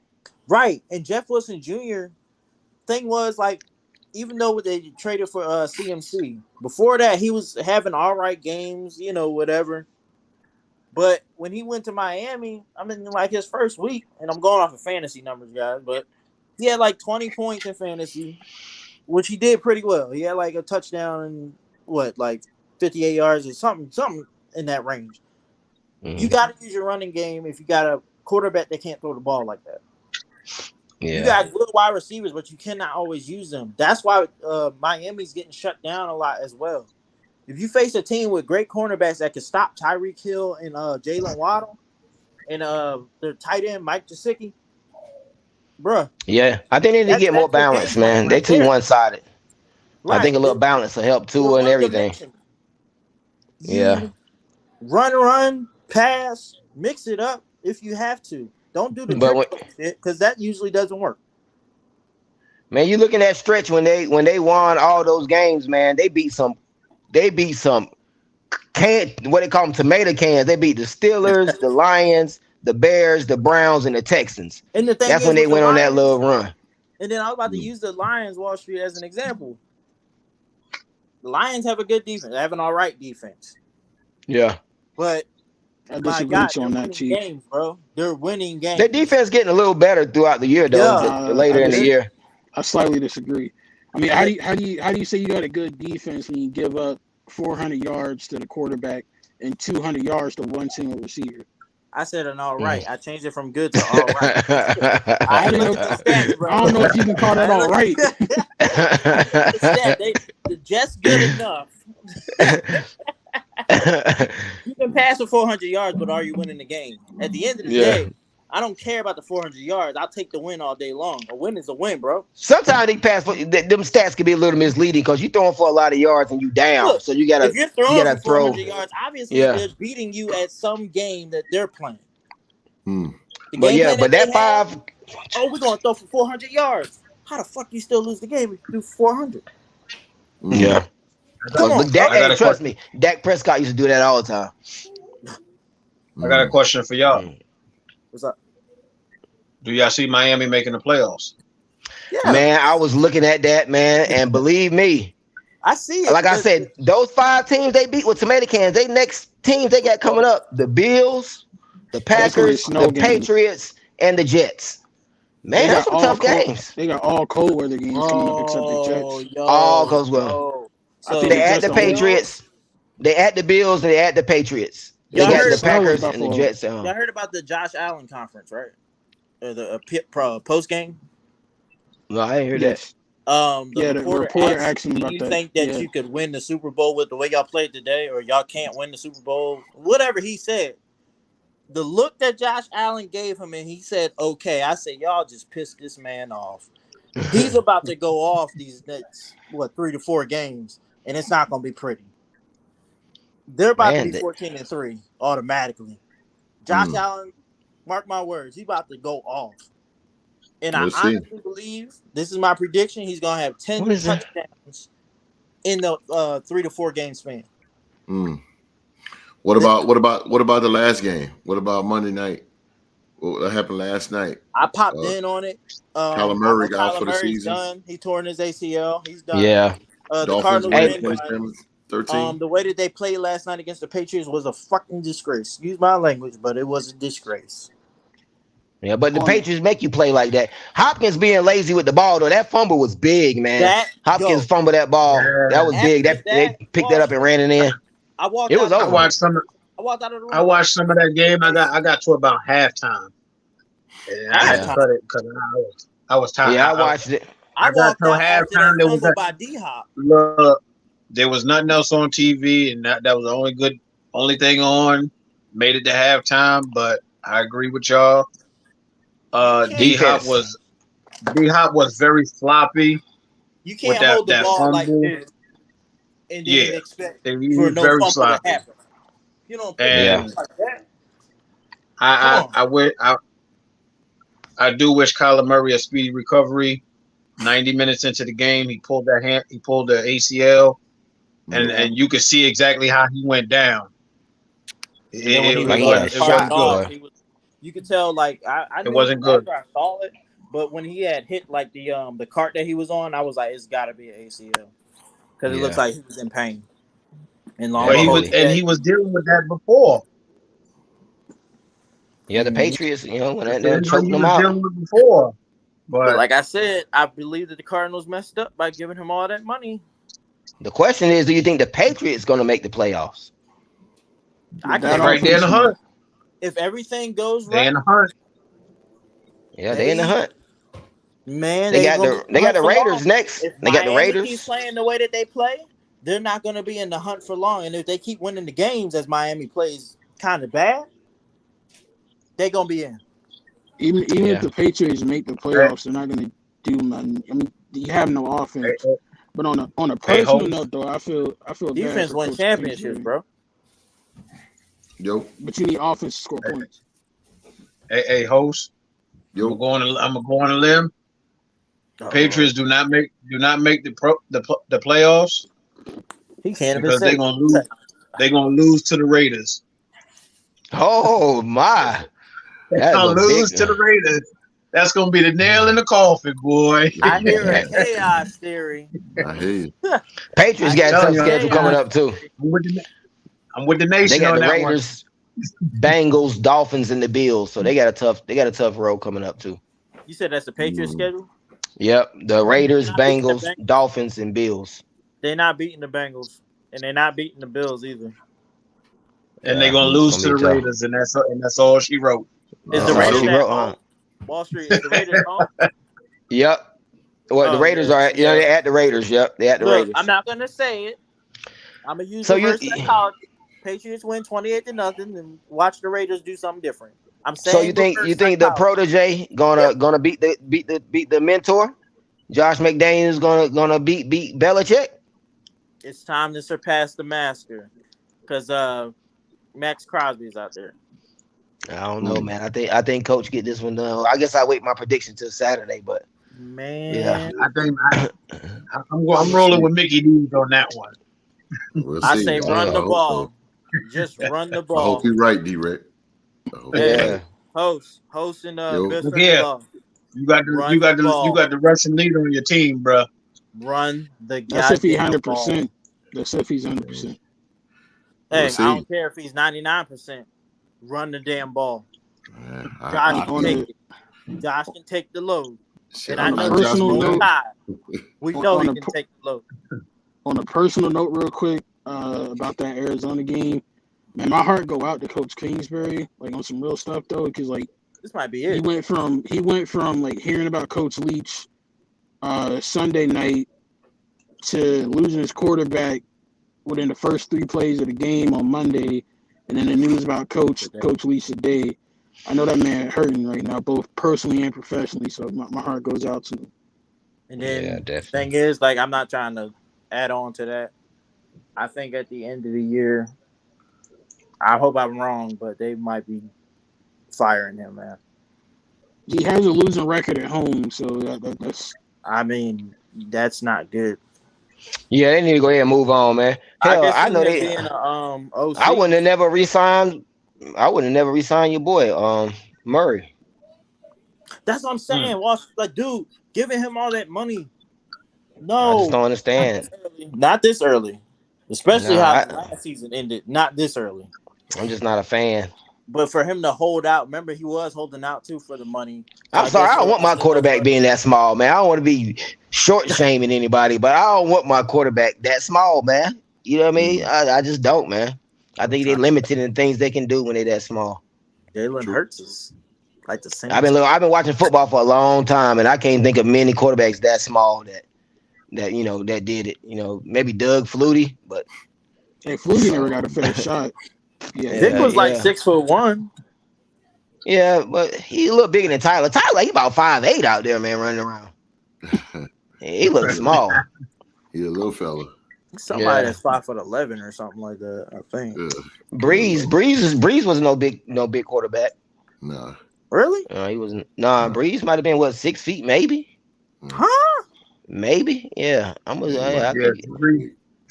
Right. And Jeff Wilson Jr. thing was like, even though they traded for CMC, before that he was having all right games, whatever. But when he went to Miami, I'm in like his first week, and I'm going off of fantasy numbers, guys, but he had like 20 points in fantasy, which he did pretty well. He had like a touchdown and 58 yards or something in that range. Mm-hmm. You got to use your running game if you got a quarterback that can't throw the ball like that. Yeah. You got good wide receivers, but you cannot always use them. That's why Miami's getting shut down a lot as well. If you face a team with great cornerbacks that can stop Tyreek Hill and Jalen Waddle and their tight end Mike Gesicki, bruh. Yeah, I think they need to get more balance, man. They too one-sided. Right. I think a little balance will help too and everything. Yeah. Run, pass, mix it up if you have to. Don't do the shit because that usually doesn't work. Man, you looking at stretch when they won all those games, man. They beat some what they call them, tomato cans. They beat the Steelers, the Lions, the Bears, the Browns, and the Texans. And the thing that's when they went on that little run. And then I was about to use the Lions, Wall Street, as an example. The Lions have a good defense. They have an all right defense. Yeah. But my God, they're winning games, bro. They're winning games. Their defense getting a little better throughout the year, though. Later in the year. I slightly disagree. I mean, how do you say you got a good defense when you give up 400 yards to the quarterback and 200 yards to one single receiver? I said an all right. I changed it from good to all right. I looked at the stats, bro. I don't know if you can call that all right. They're just good enough. You can pass for 400 yards, but are you winning the game? At the end of the day, I don't care about the 400 yards. I'll take the win all day long. A win is a win, bro. Sometimes they pass for them stats can be a little misleading because you're throwing for a lot of yards and you down. Look, so you gotta if you're throwing for 400 yards, obviously they're beating you at some game that they're playing. But that five. We're gonna throw for 400 yards. How the fuck you still lose the game if you do 400? Yeah. Trust me, Dak Prescott used to do that all the time. I got a question for y'all. What's up? Do y'all see Miami making the playoffs? Yeah. Man, I was looking at that, man, and believe me, I see it. Like I said, those 5 teams they beat with tomato cans. They next teams they got coming up: the Bills, the Packers, the Patriots, and the Jets. Man, that's some tough games. They got all cold weather games coming up except the Jets. All goes well. So they add the Patriots, they add the Bills, they add the Patriots. They got the Packers and the Jets. Y'all heard about the Josh Allen conference, right? Or the post game? No, I didn't hear that. The reporter asked him about do you that. think that you could win the Super Bowl with the way y'all played today, or y'all can't win the Super Bowl? Whatever he said. The look that Josh Allen gave him, and he said, okay. I said, y'all just pissed this man off. He's about to go off these next, 3 to 4 games, and it's not going to be pretty. They're about to be 14-3 automatically. Josh Allen, mark my words, he's about to go off. And I honestly believe, this is my prediction, he's going to have 10 touchdowns in the 3 to 4 game span. What about the last game? What about Monday night? What happened last night? I popped in on it. Kyler Murray got out for the season. Done. He tore his ACL. He's done. Yeah. The Cardinals 13. The way that they played last night against the Patriots was a fucking disgrace. Excuse my language, but it was a disgrace. Yeah, but the Patriots make you play like that. Hopkins being lazy with the ball, though, that fumble was big, man. Hopkins fumbled that ball. That was big. They picked that up and ran it in. I watched some of that game. I got to about halftime. I cut it because I was tired. Yeah, I watched it. I got to halftime. There was by D-Hop. Look, there was nothing else on TV, and that was the only thing on. Made it to halftime, but I agree with y'all. D-Hop was very sloppy. You can't hold the ball like this and then expect for no fumble to happen. You don't play like that. I do wish Kyler Murray a speedy recovery. 90 minutes into the game, he pulled the ACL, and you could see exactly how he went down. You could tell, I knew it wasn't good. I saw it, but when he had hit the cart that he was on, I was like, it's got to be an ACL because it looks like he was in pain. And he was dealing with that before. Yeah, the Patriots, when they choked them out. Dealing with before. But like I said, I believe that the Cardinals messed up by giving him all that money. The question is, do you think the Patriots going to make the playoffs? Right there in the hunt. If everything goes right, they're in the hunt. Yeah, they're in the hunt. Man, they got the Raiders next. They got the Raiders. Keep playing the way that they play, they're not going to be in the hunt for long. And if they keep winning the games as Miami plays kind of bad, they're going to be in. Even if the Patriots make the playoffs, they're not going to do nothing. I mean, you have no offense. But on a personal note, though, I feel defense wins championships, bro. Yo. But you need offense to score points. Hey, host. Yo. I'm going to limb. The Patriots do not make the playoffs. He can't because they're gonna lose. They're gonna lose to the Raiders. Oh my! They're gonna lose to the Raiders. That's gonna be the nail in the coffin, boy. I hear a chaos theory. I hear you. Patriots got a tough schedule coming up too. I'm with the nation. They got the Raiders, Bengals, Dolphins, and the Bills. So they got a tough road coming up too. You said that's the Patriots schedule? Yep. The Raiders, Bengals, Dolphins, and Bills. They're not beating the Bengals, and they're not beating the Bills either. And they're gonna lose to the Raiders, and that's all she wrote. Is the Raiders at home? Wall Street, is the Raiders home? Yep. Well, the Raiders are they're at the Raiders. Yep, they're at the Raiders. I'm not gonna say it. I'm gonna use reverse psychology. Patriots win 28-0, and watch the Raiders do something different. I'm saying. So you think the protege gonna beat the mentor? Josh McDaniels gonna beat Belichick? It's time to surpass the master, because Max Crosby's out there. I don't know, man. I think Coach get this one done. I guess I wait my prediction till Saturday, but man, yeah. I think I'm rolling with Mickey D's on that one. We'll I say run the ball. Just run the ball. I hope you're right, D-Rick. Yeah. Host and best friend. You got the Russian leader on your team, bro. Run the That's if he goddamn ball. 100%. That's if he's 100%. Hey, I don't care if he's 99%. Run the damn ball. Josh can take it. Josh can take the load. And I know he's on time. We know he can take the load. On a personal note, real quick, about that Arizona game, man, my heart go out to Coach Kingsbury, like on some real stuff though, because like this might be it. He went from like hearing about Coach Leach Sunday night to losing his quarterback within the first 3 plays of the game on Monday, and then the news about Coach Leach today. I know that man hurting right now, both personally and professionally. So my heart goes out to him. And then the thing is, like, I'm not trying to add on to that. I think at the end of the year, I hope I'm wrong, but they might be firing him, man. He has a losing record at home, so that's. I mean, that's not good. Yeah, they need to go ahead and move on, man. Hell, I know they. Being OC, I wouldn't have never re-signed. I would have never re-signed your boy, Murray. That's what I'm saying. Like, dude, giving him all that money. No, I just don't understand. Not this early, especially how last season ended. Not this early. I'm just not a fan. But for him to hold out, remember he was holding out too for the money. I'm sorry, I don't want my quarterback being that small, man. I don't want to be short shaming anybody, but I don't want my quarterback that small, man. You know what I mean? I just don't, man. I think they're limited in things they can do when they're that small. Jalen Hurts is like the same. I've been watching football for a long time, and I can't think of many quarterbacks that small that did it. You know, maybe Doug Flutie, but Flutie never got a fair shot. Yeah, Dick was like 6'1". Yeah, but he a little bigger than Tyler. Tyler, he about 5'8" out there, man, running around. He looks small. He a little fella. Somebody that's 5'11" or something like that, I think. Yeah. Breeze was no big quarterback. No. Really? He wasn't. Nah, Breeze might have been 6 feet, maybe. Huh? Maybe. Yeah. Drew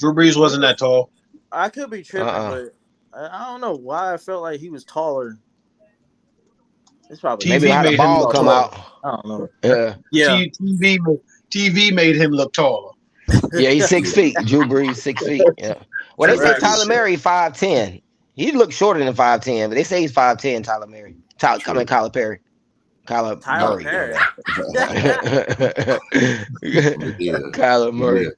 Brees wasn't that tall. I could be tripping, but I don't know why I felt like he was taller. It's probably maybe how the ball come out. I don't know. Yeah. TV made him look taller. Yeah, he's 6 feet. Drew Brees 6 feet. Yeah. Well, they say Tyler Murray 5'10". He looks shorter than 5'10", but they say he's 5'10". Tyler Murray. Kyler Perry. Tyler Murray. Perry. Kyler Murray.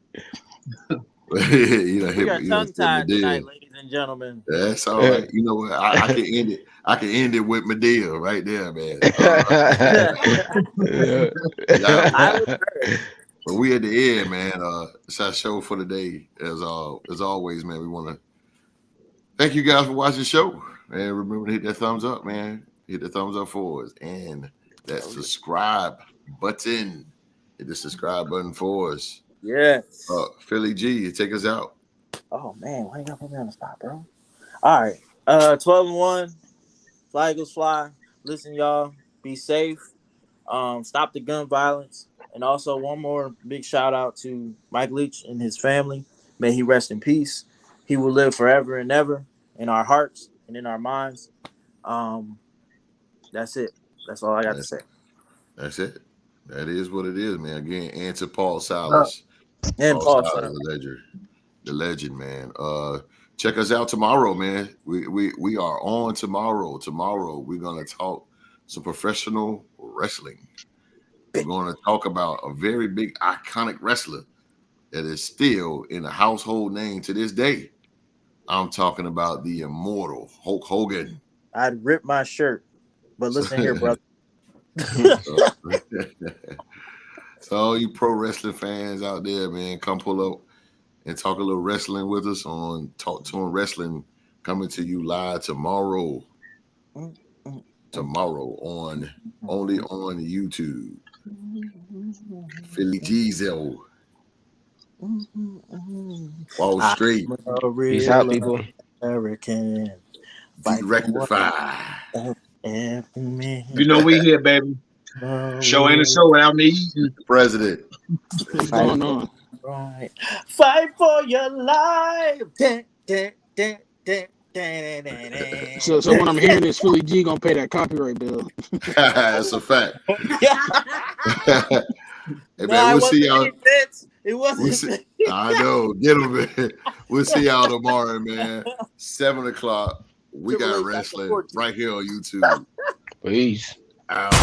We got tongue tied tonight, ladies and gentlemen. That's all right. You know what? I can end it. I can end it with Medea right there, man. But we at the end, man. It's our show for the day. As always, man, we want to thank you guys for watching the show. And remember to hit that thumbs up, man. Hit the thumbs up for us. And that subscribe button. Hit the subscribe button for us. Yes. Philly G, take us out. Oh, man. Why you got to put me on the spot, bro? All right. 12-1. Fly Eagles fly. Listen, y'all. Be safe. Stop the gun violence. And also one more big shout out to Mike Leach and his family. May he rest in peace. He will live forever and ever in our hearts and in our minds. That's it. That's all I got to say. That's it. That is what it is, man. Again, answer Paul Silas. And Paul Silas. The legend, man. Check us out tomorrow, man. We are on tomorrow. Tomorrow we're gonna talk some professional wrestling. We're going to talk about a very big, iconic wrestler that is still in a household name to this day. I'm talking about the immortal Hulk Hogan. I'd rip my shirt, but listen here, brother. So all you pro wrestling fans out there, man, come pull up and talk a little wrestling with us on Talk to 'em Wrestling, coming to you live tomorrow. Tomorrow only on YouTube. Philly Diesel. Wall Street. Peace out, people. American. Rectify. You know we here, baby. Show ain't a show without me eating. President. What's going on? Right. Fight for your life. So what I'm hearing is Philly G gonna pay that copyright bill. That's a fact. Hey, man, we'll see y'all. It wasn't. I know. Get them, man. We'll see y'all tomorrow, man. 7 o'clock. We got wrestling right here on YouTube. Peace. Out.